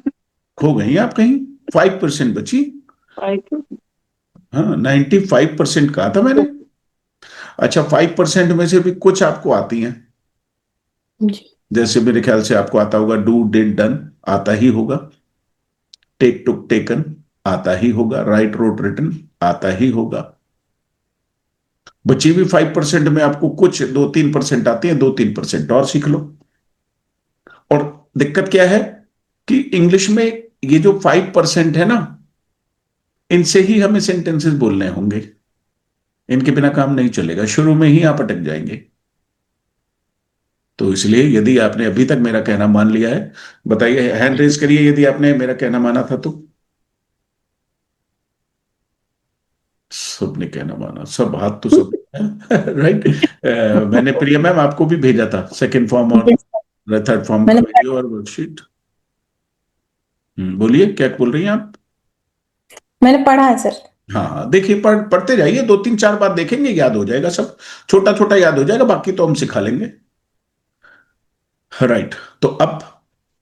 खो गई आप कहीं? 5% बची। हाँ 95% कहा था मैंने। अच्छा 5% में से भी कुछ आपको आती हैं, जी। जैसे मेरे ख्याल से आपको आता होगा डू डिड डन, आता ही होगा, टेक टुक टेकन आता ही होगा, राइट रोट रिटन आता ही होगा। बची हुई 5% में आपको कुछ 2-3% आती है, 2-3% और सीख लो। और दिक्कत क्या है कि इंग्लिश में ये जो 5% है ना, इनसे ही हमें सेंटेंसेस बोलने होंगे, इनके बिना काम नहीं चलेगा, शुरू में ही आप अटक जाएंगे। तो इसलिए यदि आपने अभी तक मेरा कहना मान लिया है, बताइए, हैंड रेज करिए यदि आपने मेरा कहना माना था तो। सबने कहना माना, सब हाथ तो सब राइट। मैंने प्रिया मैम आपको भी भेजा था सेकंड फॉर्म और थर्ड फॉर्म का वीडियो और वर्कशीट। बोलिए क्या बोल रही हैं आप? मैंने पढ़ा है सर। हाँ देखिए, पढ़ते जाइए, 2-3-4 बार देखेंगे, याद हो जाएगा, सब छोटा छोटा याद हो जाएगा, बाकी तो हम सिखा लेंगे। राइट, तो अब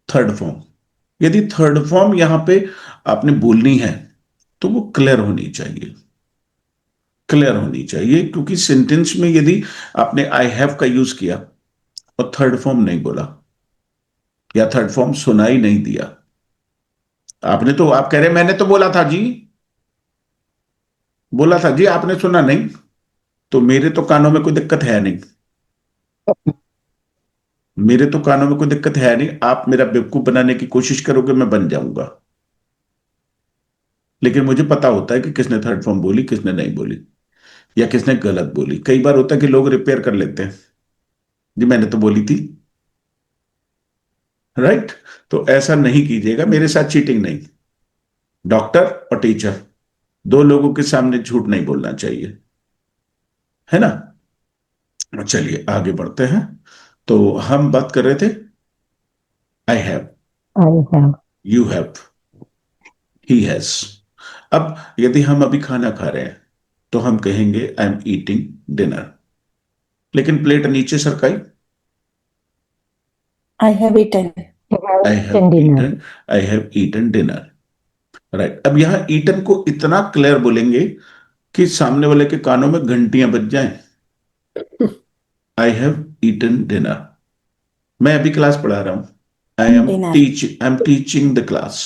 थर्ड फॉर्म, यदि थर्ड फॉर्म यहां पे आपने बोलनी है तो वो क्लियर होनी चाहिए, क्लियर होनी चाहिए, क्योंकि सेंटेंस में यदि आपने आई हैव का यूज किया और थर्ड फॉर्म नहीं बोला या थर्ड फॉर्म सुनाई नहीं दिया, आपने तो, आप कह रहे मैंने तो बोला था जी, बोला था जी, आपने सुना नहीं, तो मेरे तो कानों में कोई दिक्कत है नहीं, मेरे तो कानों में कोई दिक्कत है नहीं, आप मेरा बेवकूफ बनाने की कोशिश करोगे, मैं बन जाऊंगा। लेकिन मुझे पता होता है कि किसने थर्ड फॉर्म बोली, किसने नहीं बोली, या किसने गलत बोली। कई बार होता है कि लोग रिपेयर कर लेते हैं, जी मैंने तो बोली थी, राइट। तो ऐसा नहीं कीजिएगा, मेरे साथ चीटिंग नहीं। डॉक्टर और टीचर दो लोगों के सामने झूठ नहीं बोलना चाहिए, है ना। चलिए आगे बढ़ते हैं। तो हम बात कर रहे थे I have, you have, he has. अब यदि हम अभी खाना खा रहे हैं तो हम कहेंगे आई एम ईटिंग डिनर, लेकिन प्लेट नीचे सरकाई, I have eaten, I have eaten dinner, right. अब यहां ईटन को इतना क्लियर बोलेंगे कि सामने वाले के कानों में घंटियां बज जाएं। आई हैव ईटन डिनर, मैं अभी क्लास पढ़ा रहा हूं, आई एम टीचिंग द क्लास,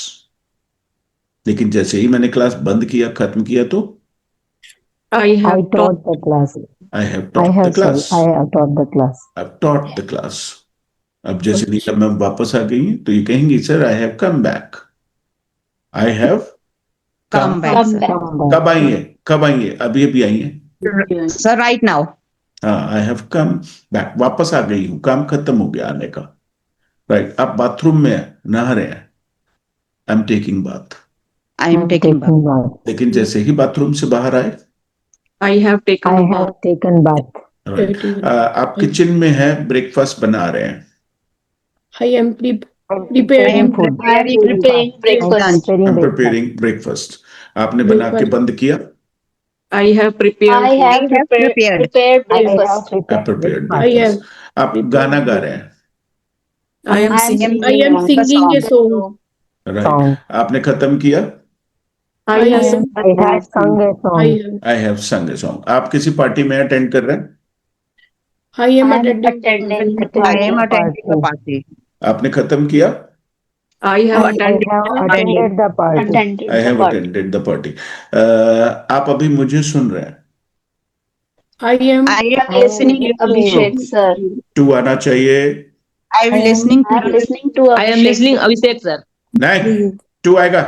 लेकिन जैसे ही मैंने क्लास बंद किया, खत्म किया, तो I have taught the class. I have taught the class, I have taught the class. I have taught the class. अब जैसे नीलम मैम वापस आ गई तो ये कहेंगी sir I have come back, I have come back Come back. कब आई है, कब आई है, अभी अभी आई है, सर राइट नाउ। हाँ आई हैव कम बैक, वापस आ गई हूं, काम खत्म हो गया आने का, राइट। आप बाथरूम में नहा रहे हैं, I am taking bath, I am taking bath. लेकिन जैसे ही बाथरूम से बाहर आए, I have taken I a bath. have taken bath. right. आप किचन में हैं, ब्रेकफास्ट बना रहे हैं, I am Preparing food. Preparing breakfast. I am preparing breakfast, आपने बना के बंद किया, I have prepared. I have prepared breakfast. Prepared I have. आप गाना गा रहे हैं, I am I am singing. I am singing a song. Right. Song. आपने खत्म किया, I I have am. I have sung a song. I have. I have संग a song. आप किसी पार्टी में अटेंड कर रहे हैं, I am I am attending. attending the I party. Am attending a party. आपने खत्म किया, I have I attended. have attended the party. Attended I the have party. Attended the party. आप अभी मुझे सुन रहे हैं, I am. I am I am listening Abhishek sir. To आना चाहिए, I am listening I am listening to I am listening Abhishek sir. नहीं to आएगा,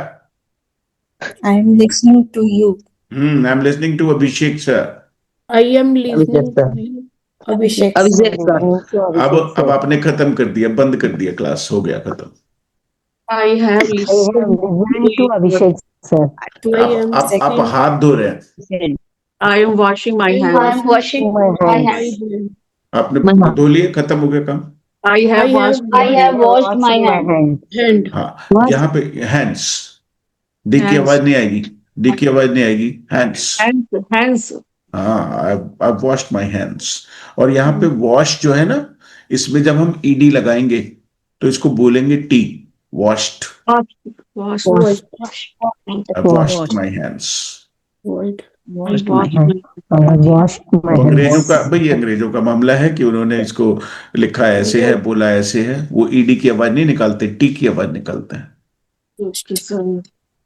I am listening to you. I am listening to Abhishek sir. I am listening to you. Abhishek. Abhishek sir. अब आपने खत्म कर दिया, बंद कर दिया, क्लास हो गया खत्म। I have I listened. have listened to Abhishek sir. I am. आप हाथ धो रहे हैं, I am washing my I hands. am washing My my hands. hands. आपने धो लिए, खत्म हो गया काम। I have I washed. have- I have washed my hands. Hand. हाँ, यहाँ पे हैंड्स, डी की Hands. आवाज नहीं आएगी, डी की आवाज नहीं आएगी, हैंड्स। Hands. Hands. हाँ, आई वॉश्ड माई हैंड्स। और यहाँ पे वॉश जो है ना, इसमें जब हम ईडी लगाएंगे तो इसको बोलेंगे T, washed, Wash. I washed my hands. Word. Wash my hands. I have washed my अंग्रेजों hands. का भाई, अंग्रेजों का मामला है कि उन्होंने इसको लिखा ऐसे है, बोला ऐसे है, वो ईडी की आवाज नहीं निकालते, टी की आवाज निकालते हैं।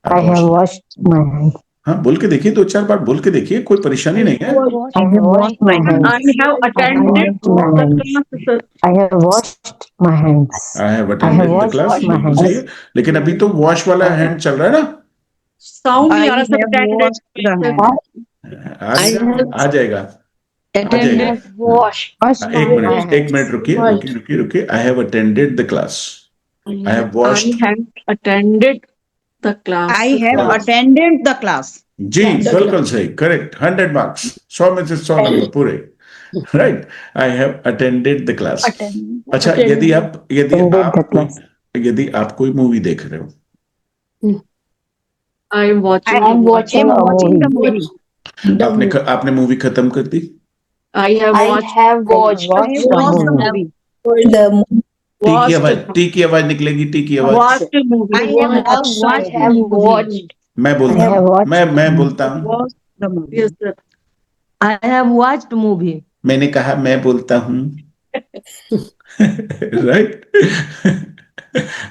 I have washed my hands. हाँ, बोल के देखिए, 2-4 बार बोल के देखिए, कोई परेशानी नहीं है। I have washed my hands. I have attended the class, sir. I have washed my hands. I have attended the washed class, my hands. सही है, लेकिन अभी तो वॉश वाला हैंड चल रहा है ना, साउंड नहीं I आ रहा sir, have washed the hand. आ जाएगा, आ जाएगा, आ जाएगा। Attended. Wash. Washed एक my मिनट, एक मिनट, रुकिए Washed. रुकिए रुकिए रुकिए। I have attended the class, I have I watched. have attended the class. I have Class. attended the class. जी बिल्कुल सही, करेक्ट, 100 मार्क्स, 100 में से 100 नंबर पूरे, right. I have attended the class. अच्छा, यदि Attended the class. यदि आप कोई मूवी देख रहे हो, I am watching. I am the watching. I am watching the movie. movie. आपने मूवी खत्म कर दी, I have I watched. have watched. I have watched the movie. The T की आवाज निकलेगी, टी की आवाज। Watched the movie. I have watched I the have movie. watched. मैं I बोलता have हूँ, watched. मैं बोलता हूँ, Watched the movie. Yes, sir. I have watched movie. मैंने कहा मैं बोलता हूँ, right,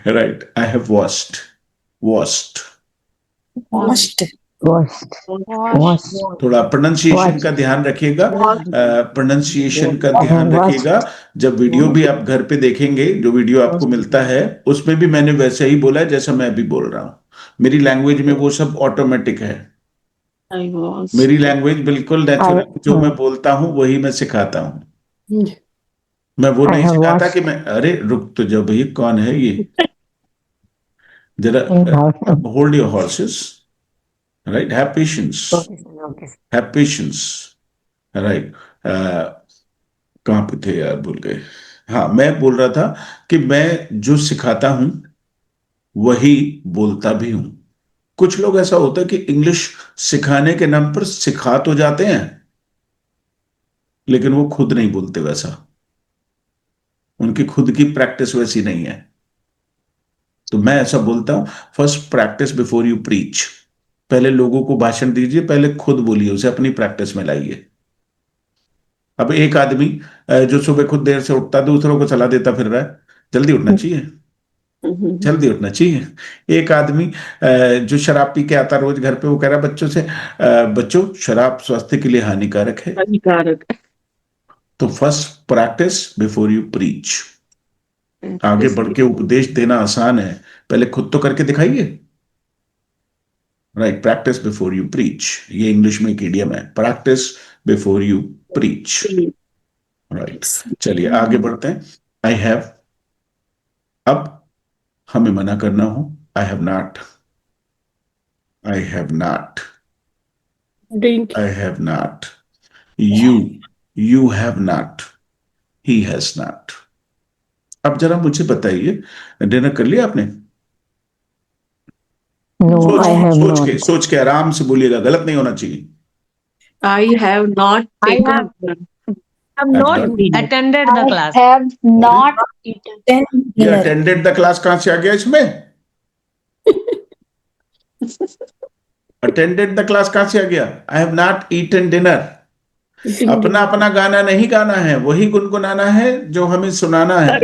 right. I have watched, watched. washed. Washed. Washed. थोड़ा प्रोनाउंसिएशन का ध्यान रखिएगा, प्रोनाउंसिएशन का ध्यान रखिएगा। जब वीडियो भी आप घर पे देखेंगे, जो वीडियो आपको मिलता है, उसमें भी मैंने वैसे ही बोला है जैसा मैं अभी बोल रहा हूँ। मेरी लैंग्वेज में वो सब ऑटोमेटिक है, I was. मेरी लैंग्वेज बिल्कुल नेचुरल, जो मैं बोलता हूँ वही मैं सिखाता हूँ। मैं वो I नहीं have सिखाता watched. कि मैं, अरे रुक तो जब, ये कौन है ये, जरा hold your horses, right, have patience, have patience, right. कहाँ पे थे यार, भूल गए। हाँ, मैं बोल रहा था कि मैं जो सिखाता हूं वही बोलता भी हूं। कुछ लोग ऐसा होता है कि इंग्लिश सिखाने के नाम पर सिखा तो जाते हैं, लेकिन वो खुद नहीं बोलते वैसा, उनकी खुद की प्रैक्टिस वैसी नहीं है। तो मैं ऐसा बोलता हूं, first practice before you preach. पहले लोगों को भाषण दीजिए, पहले खुद बोलिए, उसे अपनी प्रैक्टिस में लाइए। अब एक आदमी जो सुबह खुद देर से उठता, दूसरों को सलाह देता फिर रहा है, जल्दी उठना चाहिए, जल्दी उठना चाहिए। एक आदमी जो शराब पी के आता रोज घर पे, वो कह रहा बच्चों से, बच्चों शराब स्वास्थ्य के लिए हानिकारक है। हानिकारक। तो first practice before you preach. आगे बढ़ के उपदेश देना आसान है, पहले खुद तो करके दिखाइए, right. Practice before you preach, ये इंग्लिश में एक इडियम है, practice before you preach, right. चलिए आगे बढ़ते हैं। आई हैव, अब हमें मना करना हो, आई have not, I have not, Drink. I have not, you have not, he has not. अब जरा मुझे बताइए, डिनर कर लिया आपने? No, I have not. सोच के आराम से बोलिएगा, गलत नहीं होना चाहिए। I have not I taken. have not attended the I class. have not eaten. Then ये dinner. अटेंडेड द क्लास कहां से आ गया इसमें? अटेंडेड द क्लास कहां से आ गया? I have not eaten dinner. अपना अपना गाना नहीं गाना है, वही गुनगुनाना है जो हमें सुनाना है,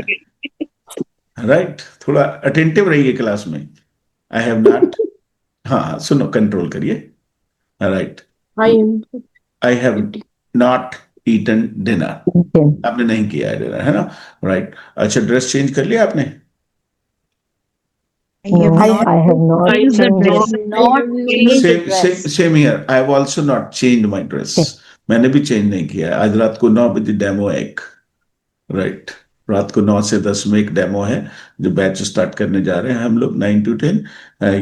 राइट। थोड़ा अटेंटिव रहिए क्लास में। आई हैव नॉट, हाँ सुनो, कंट्रोल करिए, right. I have not eaten dinner, Okay. आपने नहीं किया है डिनर, है ना, राइट। अच्छा, ड्रेस चेंज कर लिया आपने? I have No, not I have not I have changed not. it. Not changed the dress. Same here, I have also not change my dress. मैंने भी चेंज नहीं किया है। आज रात को 9 बजे डेमो है एक, राइट। रात को 9 से 10 में एक डेमो है, जो बैच स्टार्ट करने जा रहे हैं हम लोग 9 to 10।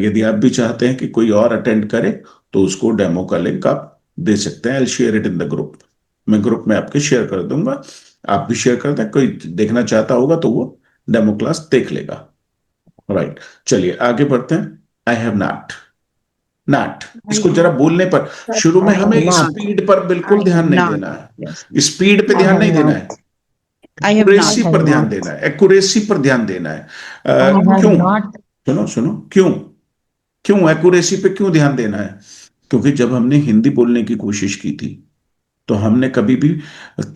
यदि आप भी चाहते हैं कि कोई और अटेंड करे, तो उसको डेमो का लिंक आप दे सकते हैं। I share it in the group, मैं ग्रुप में आपके शेयर कर दूंगा, आप भी शेयर कर दें। कोई देखना चाहता होगा तो वो डेमो क्लास देख लेगा, राइट। चलिए आगे बढ़ते हैं। आई हैव नॉट, नॉट, इसको जरा बोलने पर, शुरू में हमें not. स्पीड पर बिल्कुल I ध्यान have नहीं not. देना है, Yes. स्पीड पे I ध्यान have नहीं देना not. है, I have एक्यूरेसी not. पर ध्यान not. देना है, एक्यूरेसी पर ध्यान देना है। I have क्यों? not. सुनो सुनो, क्यों, क्यों एक्यूरेसी पे क्यों ध्यान देना है? क्योंकि जब हमने हिंदी बोलने की कोशिश की थी, तो हमने कभी भी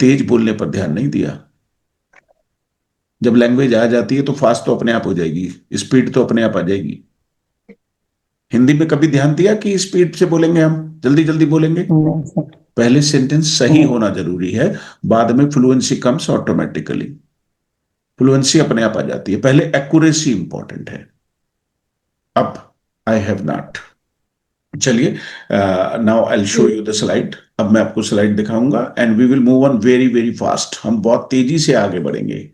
तेज बोलने पर ध्यान नहीं दिया। जब लैंग्वेज आ जाती है तो फास्ट तो अपने आप हो जाएगी, स्पीड तो अपने आप आ जाएगी। हिंदी में कभी ध्यान दिया कि स्पीड से बोलेंगे, हम जल्दी जल्दी बोलेंगे? No, sir. पहले सेंटेंस सही होना जरूरी है, बाद में फ्लुएंसी कम्स ऑटोमेटिकली। फ्लुएंसी अपने आप आ जाती है, पहले एक्यूरेसी इंपॉर्टेंट है। अब आई हैव नॉट, चलिए, now I will show you the slide. अब मैं आपको स्लाइड दिखाऊंगा and we will move on very very fast. हम बहुत तेजी से आगे बढ़ेंगे।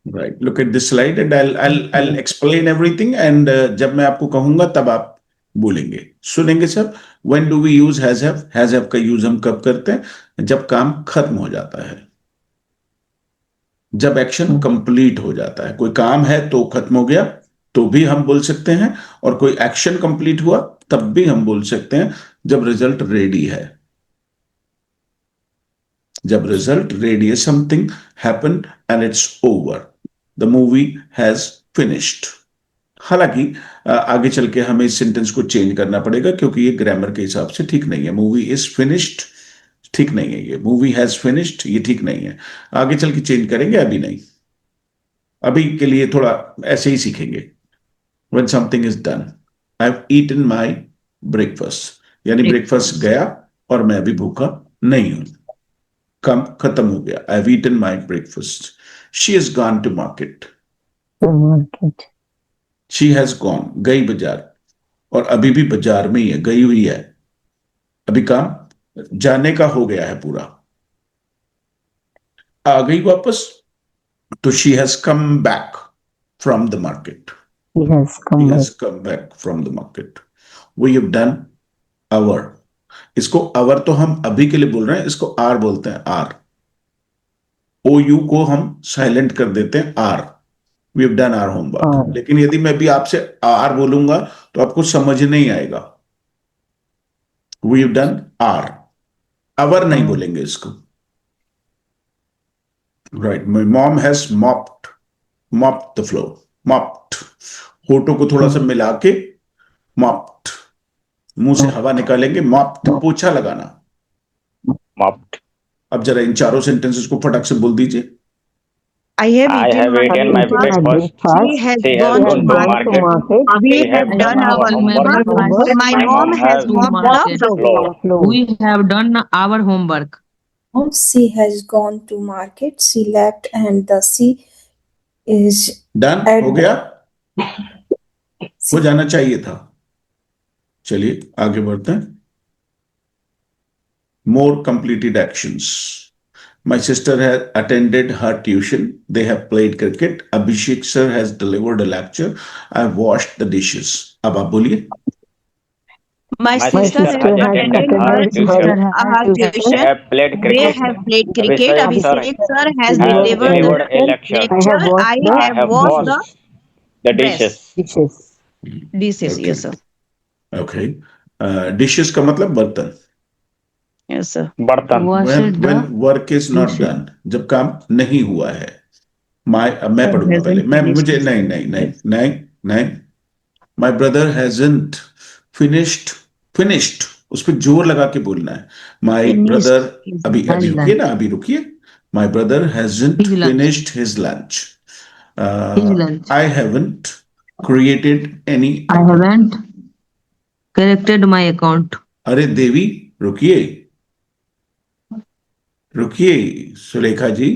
Right, look at this slide and I'll explain everything and जब मैं आपको कहूंगा तब आप बोलेंगे, सुनेंगे सब। When do we use has have? Has have का यूज हम कब करते हैं? जब काम खत्म हो जाता है, जब एक्शन कंप्लीट हो जाता है। कोई काम है तो खत्म हो गया तो भी हम बोल सकते हैं, और कोई एक्शन कंप्लीट हुआ तब भी हम बोल सकते हैं, जब रिजल्ट रेडी है। जब रिजल्ट रेडी है, something happen and it's over, the movie has finished. हालांकि आगे चल के हमें इस सेंटेंस को चेंज करना पड़ेगा क्योंकि ये ग्रामर के हिसाब से ठीक नहीं है। मूवी इज फिनिश्ड ठीक नहीं है, ये मूवी हैज फिनिश्ड ये ठीक नहीं है। आगे चल के चेंज करेंगे, अभी नहीं। अभी के लिए थोड़ा ऐसे ही सीखेंगे। When something is done, I've eaten my breakfast, यानी ब्रेकफास्ट गया और मैं अभी भूखा नहीं हूं। काम खत्म हो गया। I've eaten my breakfast. She has gone to market. She has gone, गई बाजार, और अभी भी बाजार में ही है, गई हुई है। अभी काम जाने का हो गया है पूरा। आ गई वापस, तो she has come back from the market. He has come He back. has come back from the market. We have done our. इसको our तो हम अभी के लिए बोल रहे हैं, इसको आर बोलते हैं, आर। ओ यू को हम साइलेंट कर देते हैं, R. We have done our homework. लेकिन यदि मैं भी आपसे आर बोलूंगा तो आपको समझ नहीं आएगा। We have done are, our नहीं बोलेंगे इसको। Right, my mom has mopped the floor. Mopped, होठों को थोड़ा सा मिला के मॉप्ड, मुंह से हवा निकालेंगे, मॉप्ड, पोछा लगाना, mopped. अब जरा इन चारों सेंटेंसेस को फटाक से बोल दीजिए। I have I have eaten my breakfast. She has She has gone gone to to market. market. We We have done our homework. My mom mom has has mopped the floor. We have done our homework. She has gone to market. She left and the she is done हो गया, हो जाना चाहिए था। चलिए आगे बढ़ते हैं। More completed actions. My sister has attended her tuition. They have played cricket. Abhishek sir has delivered a lecture. I have washed the dishes. अब आप बोलिए। My sister has attended her tuition. They have played They cricket. have played cricket. Abhishek sir has delivered a lecture. lecture. I have washed the dishes. dishes. Yes sir. Okay. Dishes का मतलब बर्तन। Yes sir. बर्तन। When work is not done, जब काम नहीं हुआ है। मैं पढ़ूंगा पहले। मुझे नहीं। My brother hasn't finished, उस पर जोर लगा के बोलना है। My brother, अभी रुकिए ना, अभी रुकिए। My brother hasn't finished his lunch. I haven't created any. I haven't corrected my account. अरे देवी रुकिए सुलेखा जी,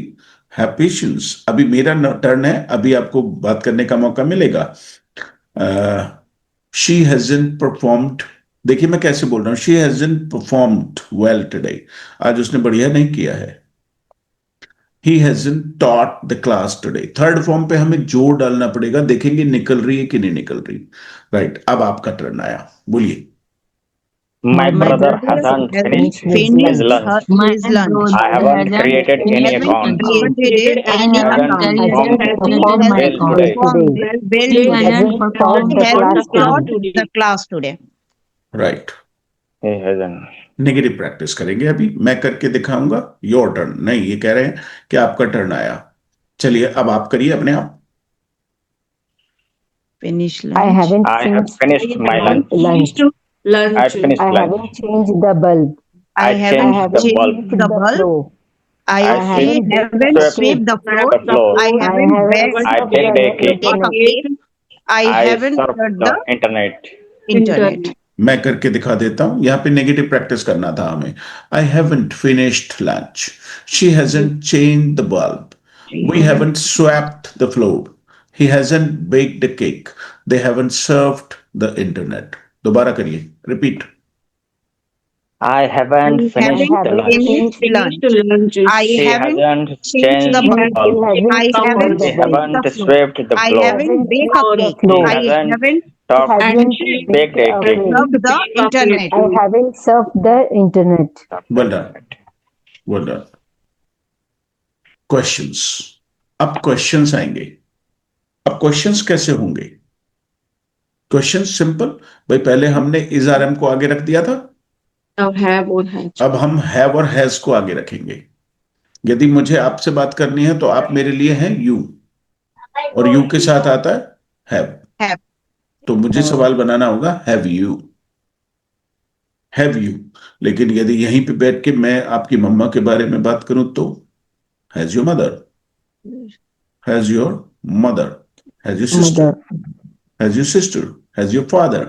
हैव पेशेंस। अभी मेरा टर्न है, अभी आपको बात करने का मौका मिलेगा। शी हैजंट परफॉर्म्ड, देखिए मैं कैसे बोल रहा हूं, she hasn't performed well today, आज उसने बढ़िया नहीं किया है। He hasn't taught the class today, third form पे हमें जोर डालना पड़ेगा, देखेंगे निकल रही है कि नहीं निकल रही। राइट, अब आपका टर्न आया, बोलिए। My brother hasn't finished his lunch. I haven't created any account. I haven't performed the class today. Right. He hasn't. Negative practice करेंगे अभी, मैं करके दिखाऊंगा। योर टर्न, नहीं ये कह रहे हैं कि आपका टर्न आया। चलिए अब आप करिए अपने आप। Finish lunch. I haven't I have finished my lunch. Lunch. I finished I lunch. haven't changed the bulb. I haven't changed the bulb. floor. I haven't swept the floor. I haven't baked I baked a cake. I haven't surfed the internet. internet. मैं करके दिखा देता हूं, यहां पे negative practice करना था हमें. I haven't finished lunch. She hasn't changed the bulb. We haven't swept the floor. He hasn't baked a cake. They haven't served the internet. दोबारा करिए, repeat. I haven't finished the lunch. Finished lunch. I She haven't hasn't changed the changed the bulb. bulb. I haven't They swept haven't the floor. swept the I floor. haven't baked a cake. She I hasn't haven't talked And she baked a cake. served the internet. I haven't surfed the internet. Well done. Well done. Questions. अब questions आएंगे. अब questions कैसे होंगे? Question simple. भाई पहले हमने is are M को आगे रख दिया था, अब have और has. अब हम हैव और हैज को आगे रखेंगे. यदि मुझे आपसे बात करनी है तो आप मेरे लिए हैं यू, और यू के साथ आता है हैव. Have. तो मुझे सवाल बनाना होगा हैव यू. Have you. लेकिन यदि यहीं पे बैठ के मैं आपकी मम्मा के बारे में बात करूं तो has your mother. Has your mother. Has your sister. Has your sister. Has your father.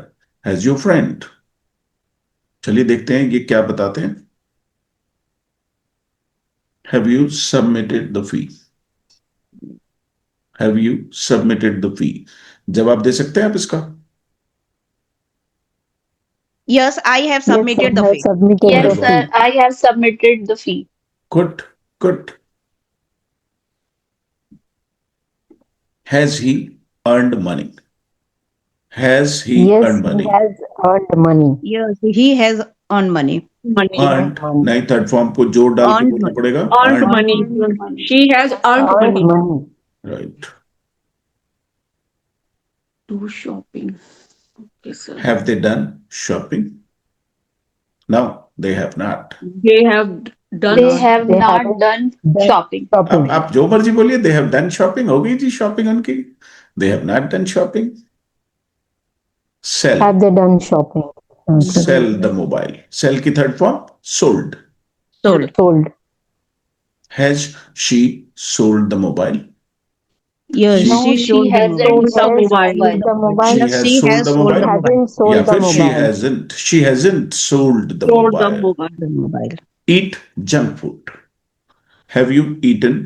Has your friend. चलिए देखते हैं ये क्या बताते हैं. Have you submitted the fee. Have you submitted the fee. जवाब दे सकते हैं आप इसका? Yes, I have submitted the fee. Yes, sir. I have submitted the fee. Good, good. Has he earned money? Has he Yes, earned money? he has earned money. Yes, he has earned money. Money. Earned. नहीं, third form को जोड़ डाल के Earned बोलना money. पड़ेगा. Earned money. She has earned Earned money. money. Right. Do shopping. Okay, sir. Have they done shopping? No, they have not. They have done. They have They not haven't done done shopping. Shopping. आप जो मर्जी बोलिए. They have done shopping. हो गई जी shopping उनकी. They have not done shopping. Sell. Have they done shopping? Sell the mobile. Sell की third form sold. Sold. Sold. Has she sold the mobile? Yes, No, she she sold the hasn't mobile. sold the Sold mobile. the mobile. She has She sold has the sold mobile. the mobile. Hasn't sold या the फिर she mobile. hasn't. She hasn't sold the Sold the mobile. mobile. The mobile. Eat junk food. Have you eaten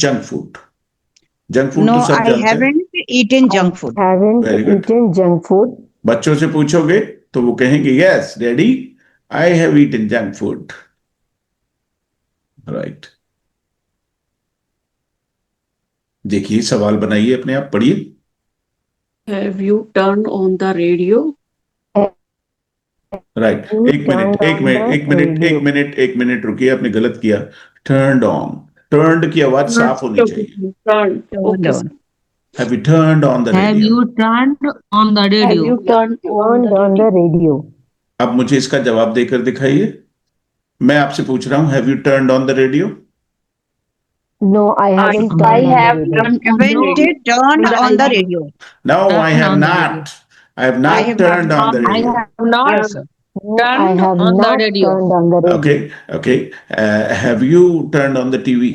junk food? Junk food No, तो सब I जानते हैं. haven't eaten junk food. Haven't Very good. eaten junk food. बच्चों से पूछोगे तो वो कहेंगे yes daddy I have eaten junk food. Right. देखिए सवाल बनाइए अपने आप, पढ़िए. Have you turned on the radio? Right. You turned on the radio. एक मिनट रुकिए. आपने गलत किया. Turned on. टर्न्ड की आवाज साफ होनी चाहिए. Turned. Turned Okay, on. Have you turned on the Have radio? you turned on the Have radio? you turned Turned on the radio. अब मुझे इसका जवाब देकर दिखाइए. मैं आपसे पूछ रहा हूं have you turned on the radio? No, I haven't turned I on the have radio. turned on the Haven't radio. turned on the radio. No, I Turned have on the not. I have I not have turned not- on the I radio. have not Yes, sir. No, I turned have on the not radio. turned on the radio. Okay, okay. Have you turned on the TV?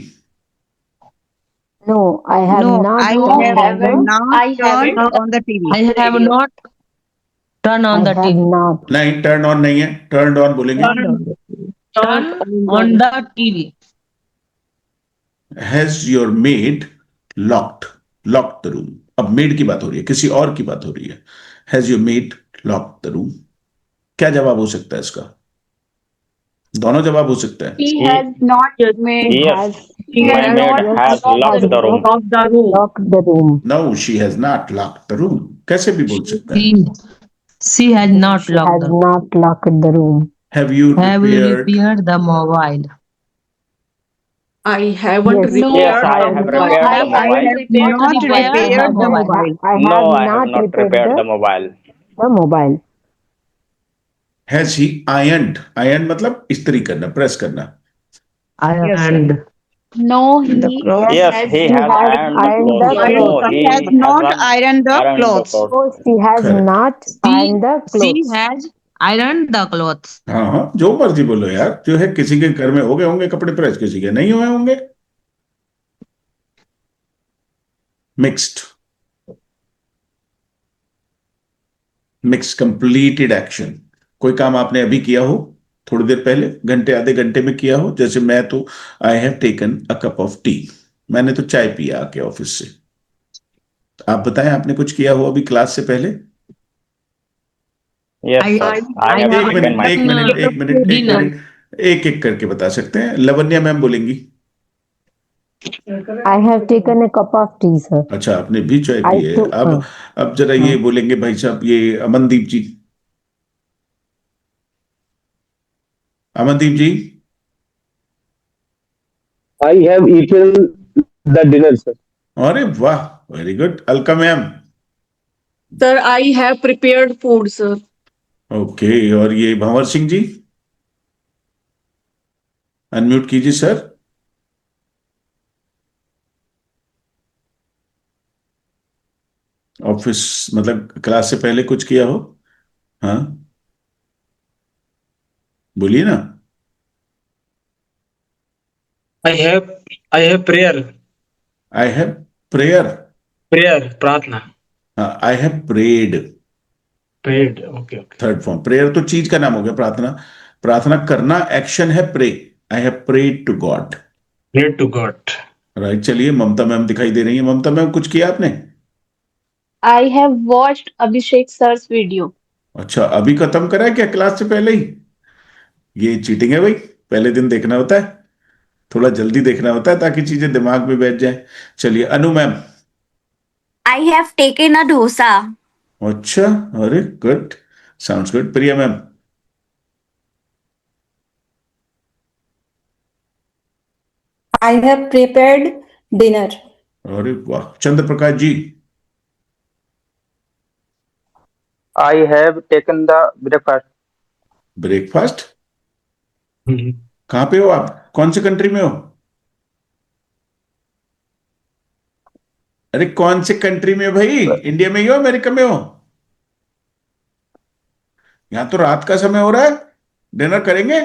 No, I have No, not I turned have on the. not I haven't turned on the TV. I have not turned on the I have TV. not. नहीं, turn on नहीं है. Turned on बोलेंगे. Turned on the TV. Has your maid locked the room? अब made की बात हो रही है, किसी और की बात हो रही है. Has your maid locked the room? क्या जवाब हो सकता है इसका? दोनों जवाब हो सकता है. He has not made. Yes. He My has maid not has locked the room. Of the room. Locked the room. No, she has not locked the room. कैसे भी बोल सकता है. She has not She locked has the room. not locked the room. Have you Have you repaired? repaired the mobile? I haven't Yes. repaired. Yes, I have the repaired mobile. the mobile. Not repaired the mobile. I No, have I have not not repaired the mobile. the mobile. Has he ironed? Iron मतलब इस्त्री करना, press करना. And No, he The clothes. Yes, has he has has ironed the ironed clothes. the No, clothes. he Has not hasn't ironed the ironed clothes. So she has Correct. not ironed the she clothes. has ironed the clothes. हाँ हाँ, जो मर्जी बोलो यार. जो है किसी के घर में हो गए होंगे कपड़े प्रेस, किसी के नहीं हुए होंगे. Mixed. Mixed completed action. कोई काम आपने अभी किया हो, थोड़ी देर पहले, घंटे आधे घंटे में किया हो, जैसे मैं तो I have taken a cup of T, मैंने तो चाय पिया आके ऑफिस से। आप बताएं, आपने कुछ किया हो अभी क्लास से पहले? Yes, I, sir. I, I have एक taken मिनट my एक tea. मिनट एक मिनट एक dinner. मिनट, एक एक करके बता सकते हैं। लवन्या मैम बोलेंगी। I have taken a cup of tea, sir. अच्छा, आपने भी चाय I पी है। took. अब जरा ये बोलेंगे भाई साहब, ये अमनदीप जी। अमनदीप जी। I have eaten the dinner, sir. अरे वाह, very good. Alka ma'am. sir, I have prepared food, sir. Okay, और ये भंवर सिंह जी, अनम्यूट कीजिए सर। ऑफिस मतलब क्लास से पहले कुछ किया हो? हाँ, बोलिए ना। I have prayer. I have prayer. Prayer, प्रार्थना. I have prayed. Prayed. Okay, okay. Third form. Prayer तो चीज का नाम हो गया, प्रार्थना, प्रार्थना करना एक्शन है pray. I have prayed to God. Pray to God. Right, चलिए ममता मैम दिखाई दे रही है। ममता मैम, कुछ किया आपने? I have watched Abhishek sir's video. अच्छा, अभी खत्म करा है क्या क्लास से पहले ही? ये चीटिंग है भाई, पहले दिन देखना होता है, थोड़ा जल्दी देखना होता है ताकि चीजें दिमाग में बैठ जाए। चलिए Anu ma'am. I have taken a dosa. अच्छा, अरे good, sounds good. Priya ma'am. I have prepared dinner. अरे वाह। Chandra Prakash ji. I have taken the breakfast. Breakfast? कहाँ पे हो आप, कौन सी कंट्री में हो? अरे कौन से कंट्री में हो भाई, इंडिया में ही हो, अमेरिका में हो? यहां तो रात का समय हो रहा है, डिनर करेंगे।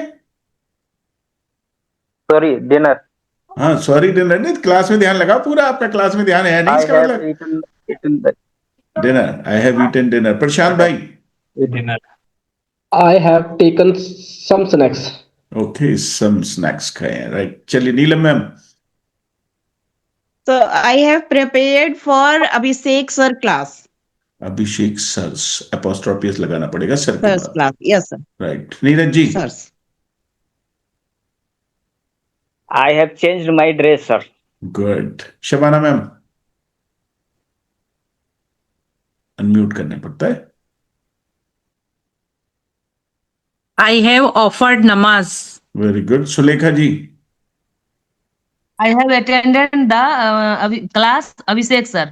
Sorry, dinner. हाँ सॉरी, डिनर नहीं, क्लास में ध्यान लगाओ पूरा, आपका क्लास में ध्यान है नहीं I इसका have मतलब। eaten the dinner, I have eaten dinner. Prashant भाई। Dinner. I have taken some snacks. Okay, some snacks खाए हैं, राइट। चलिए Neelam ma'am. So I have prepared for Abhishek sir class. Abhishek sir's, apostrophe लगाना पड़ेगा सर के Sir's बाद। class. Yes, sir. Right. Neeraj ji. Sir's. I have changed my dress, sir. Good. Shabana ma'am. Unmute करना पड़ता है। I have offered namaz. Very good. Sulekha ji. I have attended the class Abhishek sir.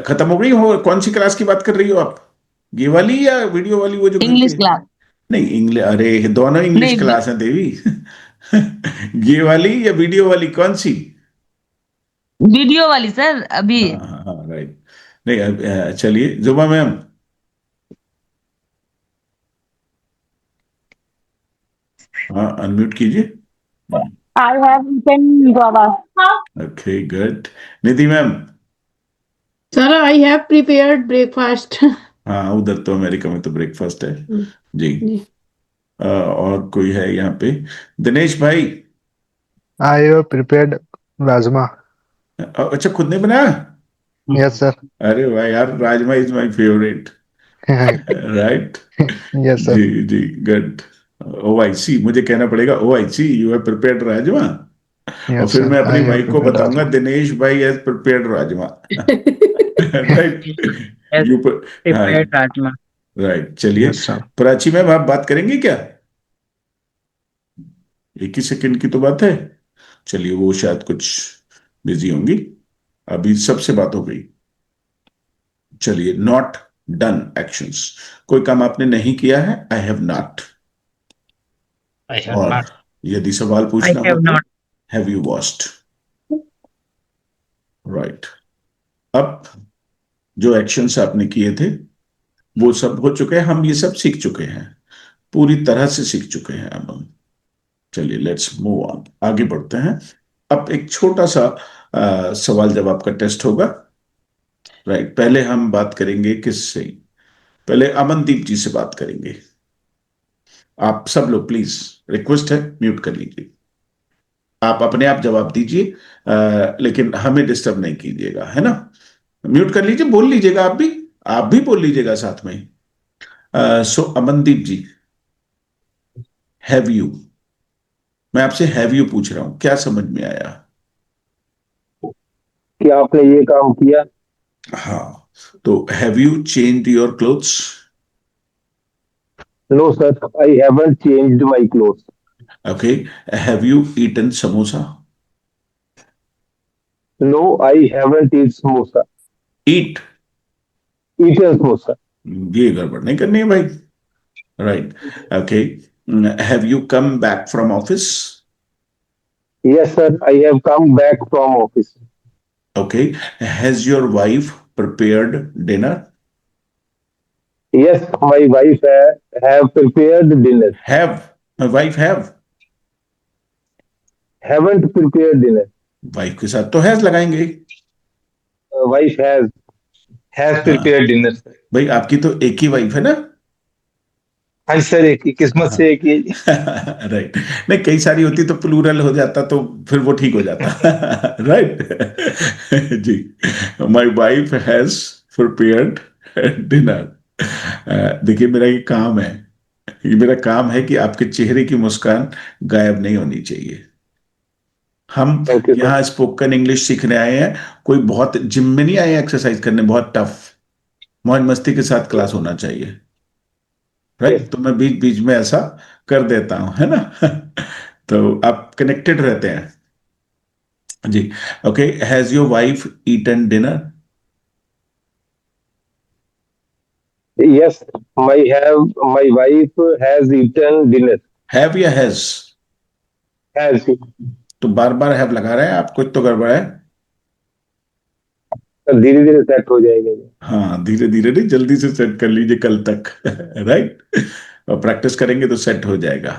खत्म हो गई हो? कौन सी क्लास की बात कर रही हो आप, ये वाली या वीडियो वाली? वो जो English class. नहीं, इंग्लिश, अरे दोनों इंग्लिश नहीं, क्लास है देवी। ये वाली या वीडियो वाली, कौन सी? वीडियो वाली सर अभी। हाँ राइट। नहीं, चलिए जुबा मैम। हाँ, अनम्यूट कीजिए। I have eaten guava. Okay good. Nidhi ma'am. Sir, I have prepared breakfast. हाँ, उधर तो अमेरिका में तो ब्रेकफास्ट है जी। जी। और कोई है यहाँ पे? दिनेश भाई। I have prepared rajma. अच्छा, खुद ने बनाया? Yes, sir. अरे वाह यार, rajma is my favourite. Right. Yes, sir. जी जी, गुड। OIC मुझे कहना पड़ेगा, OIC you have prepared rajma. और Yes, फिर sir. मैं अपनी I have वाइफ को prepared बताऊंगा rajma. दिनेश भाई has prepared rajma. Right. You Prepared rajma. Right. चलिए Yes, sir. प्राची मैम, आप बात करेंगे क्या? एक ही सेकंड की तो बात है। चलिए, वो शायद कुछ बिजी होंगी, अभी सबसे बात हो गई। चलिए, नॉट डन एक्शंस, कोई काम आपने नहीं किया है, आई हैव नॉट। I have और not. यदि सवाल I पूछना have हो, not. Have you watched? Right. अब जो एक्शंस आपने किए थे वो सब हो चुके हैं, हम ये सब सीख चुके हैं, पूरी तरह से सीख चुके हैं अब हम। चलिए लेट्स मूव ऑन, आगे बढ़ते हैं। अब एक छोटा सा सवाल जवाब का टेस्ट होगा। राइट। पहले हम बात करेंगे किससे? पहले अमनदीप जी से बात करेंगे। आप सब लोग प्लीज, रिक्वेस्ट है, म्यूट कर लीजिए। आप अपने आप जवाब दीजिए, लेकिन हमें डिस्टर्ब नहीं कीजिएगा, है ना। म्यूट कर लीजिए, बोल लीजिएगा, आप भी बोल लीजिएगा साथ में। सो अमनदीप जी, हैव यू, मैं आपसे हैव यू पूछ रहा हूं, क्या समझ में आया? कि आपने ये काम किया। हाँ, तो have you changed your clothes? No sir, I haven't changed my clothes. Okay, have you eaten samosa? No, I haven't eat samosa. Eat, eaten samosa. ये गड़बड़ नहीं करनी है भाई। Right, okay, have you come back from office? Yes sir, I have come back from office. Okay. Has your wife prepared dinner? Yes, my wife have prepared dinner. Have. My wife have. Haven't prepared dinner. Wife के साथ तो has लगाएंगे। Wife has prepared dinner. भाई आपकी तो एक ही wife है ना? हाँ सर, एक ही, किस्मत से एक ही। राइट, नहीं कई सारी होती तो प्लूरल हो जाता तो फिर वो ठीक हो जाता। राइट जी, my wife has prepared dinner. देखिए मेरा ये काम है, ये मेरा काम है कि आपके चेहरे की मुस्कान गायब नहीं होनी चाहिए। हम यहाँ स्पोकन इंग्लिश सीखने आए हैं, कोई बहुत जिम में नहीं आए एक्सरसाइज करने, बहुत टफ मौज मस्ती के साथ क्लास होना चाहिए। राइट, तो मैं बीच बीच में ऐसा कर देता हूं, है ना। तो आप कनेक्टेड रहते हैं जी। Okay, has your wife eaten dinner? Yes, my wife has eaten dinner. Have या हैज? Has. तो बार बार हैव लगा रहे हैं आप, कुछ तो गड़बड़ है। धीरे धीरे सेट हो जाएगा। हाँ, धीरे धीरे नहीं, जल्दी से सेट कर लीजिए कल तक। राइट, और प्रैक्टिस करेंगे तो सेट हो जाएगा।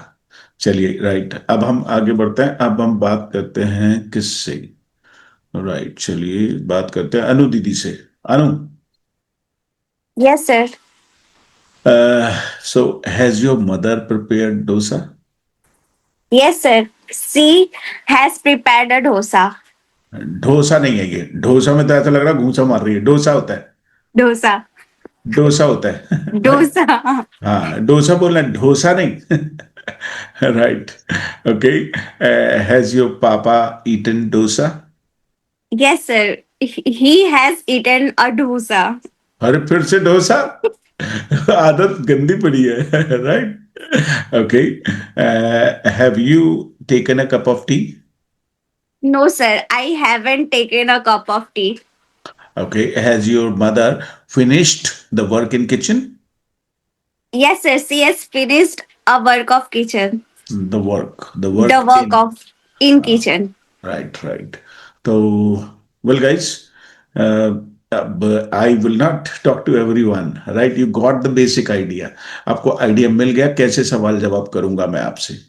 चलिए, राइट, अब हम आगे बढ़ते हैं। अब हम बात करते हैं किससे? राइट, चलिए बात करते हैं अनु दीदी से। अनु, Yes, sir. so has your mother prepared dosa? Yes, sir. She has prepared a dosa. Dosa नहीं है ये, डोसा में तो ऐसा लग रहा है घूसा मार रही है, डोसा होता है। Dosa. डोसा होता है। Dosa. हाँ, डोसा बोलना है, डोसा नहीं। Right, okay, has your papa eaten dosa? Yes, sir. He has eaten a dosa. अरे फिर से डोसा। आदत गंदी पड़ी है। Right, okay, have you taken a cup of T? No, sir. I haven't taken a cup of tea. Okay, has your mother finished the work in kitchen? Yes, sir. She has finished a work of kitchen. The work The work of in kitchen. Right, right. So, well, guys, I will not talk to everyone. Right, you got the basic idea. आपको idea मिल गया कैसे सवाल जवाब करूंगा मैं आपसे?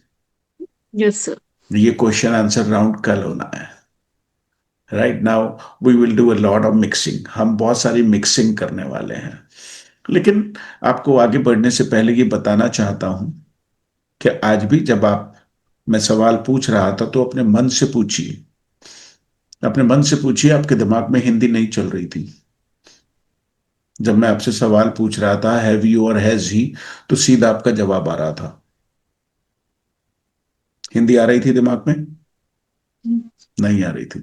Yes, sir. ये question answer round कल होना है। Right, now we will do a lot of mixing. हम बहुत सारी मिक्सिंग करने वाले हैं, लेकिन आपको आगे बढ़ने से पहले ये बताना चाहता हूं कि आज भी जब मैं सवाल पूछ रहा था तो अपने मन से पूछिए, अपने मन से पूछिए। आपके दिमाग में हिंदी नहीं चल रही थी। जब मैं आपसे सवाल पूछ रहा था हैव यू और हैज ही, तो सीधा आपका जवाब आ रहा था। हिंदी आ रही थी दिमाग में? नहीं आ रही थी।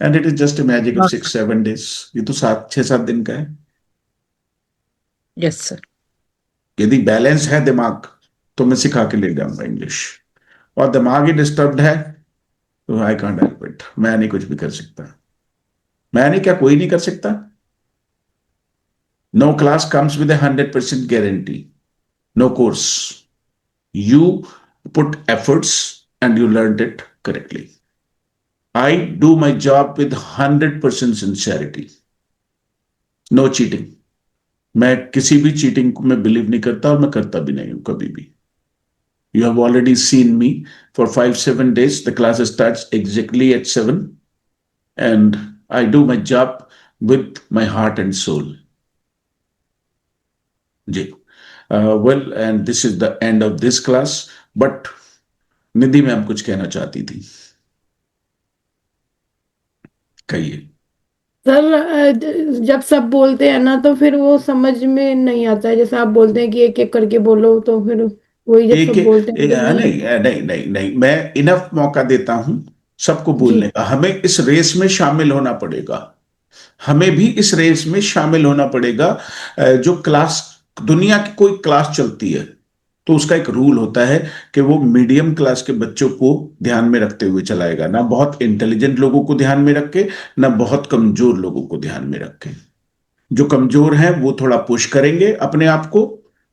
And it is just a magic of 6-7 days। ये तो 6-7 दिन का है। Yes, sir. यदि बैलेंस है दिमाग तो मैं सिखा के ले जाऊंगा इंग्लिश, और दिमाग ही डिस्टर्ब्ड है तो आई कांट हेल्प इट। मैं नहीं कुछ भी कर सकता। मैं नहीं क्या, कोई नहीं कर सकता। No class comes with 100% guarantee, no course. You put efforts and you learned it correctly. I do my job with 100% sincerity. No cheating. मैं किसी भी चीटिंग को मैं बिलीव नहीं करता, और मैं करता भी नहीं हूं कभी भी। You have already seen me for 5-7 days. The class starts exactly at 7 and I do my job with my heart and soul. जी, Well, and this is the end of this class. But Nidhi ma'am कुछ कहना चाहती थी, कहिए। Sir जब सब बोलते हैं ना तो फिर वो समझ में नहीं आता है, जैसे आप बोलते हैं कि एक एक करके बोलो, तो फिर वही जब सब बोलते हैं तो नहीं नहीं नहीं नहीं, मैं इनफ मौका देता हूं सबको बोलने का। हमें इस रेस में शामिल होना पड़ेगा, हमें भी इस रेस में शामिल होना पड़ेगा। जो क्लास, दुनिया की कोई क्लास चलती है तो उसका एक रूल होता है कि वो मीडियम क्लास के बच्चों को ध्यान में रखते हुए चलाएगा, ना बहुत इंटेलिजेंट लोगों को ध्यान में रख के, ना बहुत कमजोर लोगों को ध्यान में रख के। जो कमजोर हैं वो थोड़ा पुश करेंगे अपने आप को,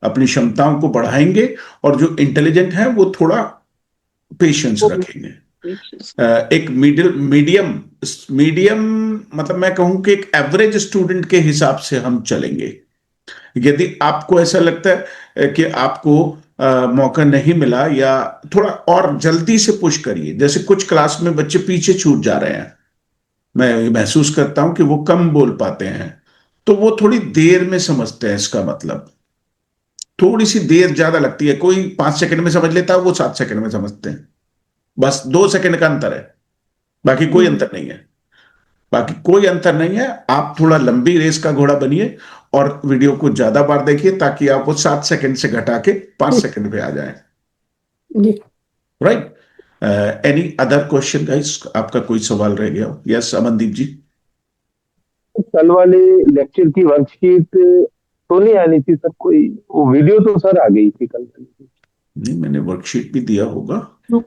अपनी क्षमताओं को बढ़ाएंगे, और जो इंटेलिजेंट हैं वो थोड़ा पेशेंस रखेंगे। एक मीडियम मतलब मैं कहूं कि एक एवरेज स्टूडेंट के हिसाब से हम चलेंगे। यदि आपको ऐसा लगता है कि आपको मौका नहीं मिला, या थोड़ा और जल्दी से पुश करिए। जैसे कुछ क्लास में बच्चे पीछे छूट जा रहे हैं, मैं महसूस करता हूं कि वो कम बोल पाते हैं, तो वो थोड़ी देर में समझते हैं। इसका मतलब थोड़ी सी देर ज्यादा लगती है। कोई 5 सेकंड में समझ लेता है, वो 7 सेकंड में समझते हैं। बस 2 सेकंड का अंतर है, बाकी कोई अंतर नहीं है, बाकी कोई अंतर नहीं है। आप थोड़ा लंबी रेस का घोड़ा बनिए और वीडियो को ज्यादा बार देखिए, ताकि आप वो 7 सेकंड से घटा के 5 सेकंड पे आ जाएं। Right? Any other question guys? आपका कोई सवाल रह गया हो? यस अमनदीप जी। कल वाले लेक्चर की वर्कशीट तो नहीं आनी थी सर? कोई वो वीडियो तो सर आ गई थी कल। नहीं, मैंने वर्कशीट भी दिया होगा। नो,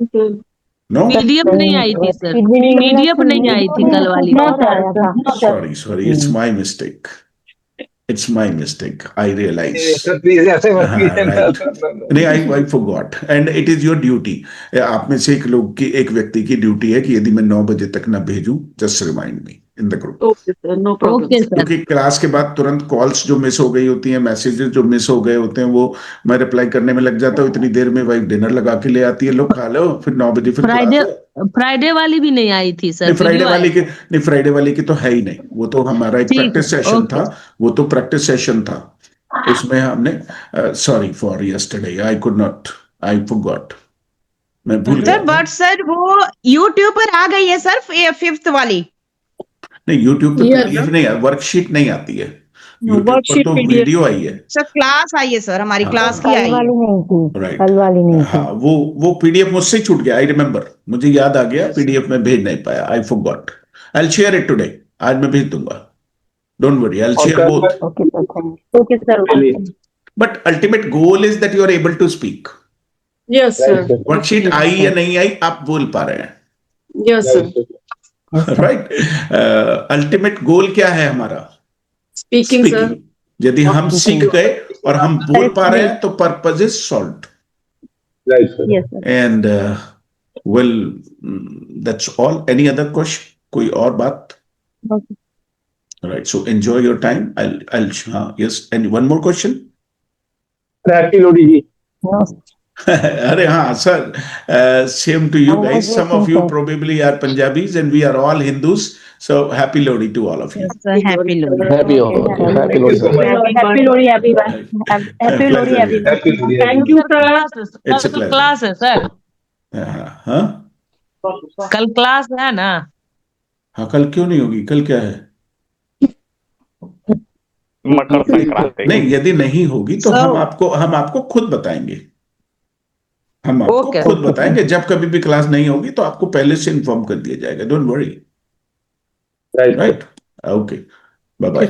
पीडीएफ नहीं आई थी सर, पीडीएफ नहीं आई थी कल वाली। Sorry, it's my mistake, it's my mistake, I realize. नहीं, I forgot, and it is your duty. आप में से एक व्यक्ति की ड्यूटी है कि यदि मैं 9 बजे तक ना भेजूं, just remind me in the group. Okay sir, no problem. क्योंकि क्लास के बाद तुरंत कॉल्स जो मिस हो गई होती हैं, मैसेजेस जो मिस हो गए होते हैं, वो मैं रिप्लाई करने में लग जाता हूँ। इतनी देर में वाइफ डिनर लगा के ले आती है, लोग खा लो, फिर 9 बजे फिर फ्राइडे वाली भी नहीं आई थी सर। फ्राइडे वाली की तो है ही नहीं। वो तो हमारा एक प्रैक्टिस सेशन था, वो तो प्रैक्टिस सेशन था। उसमें हमने sorry for yesterday, I could not, I forgot, मैं भूल गया। बट सर वो यूट्यूब पर आ गई है सर, 5th वाली। नहीं, यूट्यूब पे पीडीएफ नहीं है, वर्कशीट नहीं आती है। वर्कशीट तो वीडियो आई है सर, क्लास आई है सर, हमारी क्लास की आई है। राइट, कल वाली नहीं। हाँ, वो पीडीएफ मुझसे छूट गया, आई रिमेम्बर, मुझे याद आ गया, पीडीएफ में भेज नहीं पाया, I forgot. I will share it today, आज मैं भेज दूंगा, don't worry, I will share both. Okay sir. But ultimate goal is that you are able to speak. Yes sir. Worksheet आई या नहीं आई, आप बोल पा रहे हैं? Yes sir. Right, ultimate goal क्या है हमारा? Speaking sir. यदि हम सीख गए और हम बोल पा रहे हैं तो purpose is solved. And well, that's all. Any other question? कोई और बात? Right, so enjoy your time. I'll yes, and one more question? Happy Lohri ji. अरे हाँ sir, same to you guys. Some of you probably are Punjabis and we are all Hindus, so happy Lohri to all of you. Happy Lohri. Happy Lohri. Happy Lohri everyone. Happy Lohri everyone. Thank you sir. It's a pleasure. Class है sir, हाँ कल class है ना? हाँ, कल क्यों नहीं होगी? कल क्या है? मकर संक्रांति। नहीं, यदि नहीं होगी तो हम आपको खुद बताएंगे। हम आपको खुद बताएंगे। जब कभी भी क्लास नहीं होगी तो आपको पहले से इन्फॉर्म कर दिया जाएगा, don't worry. Right, okay, bye bye.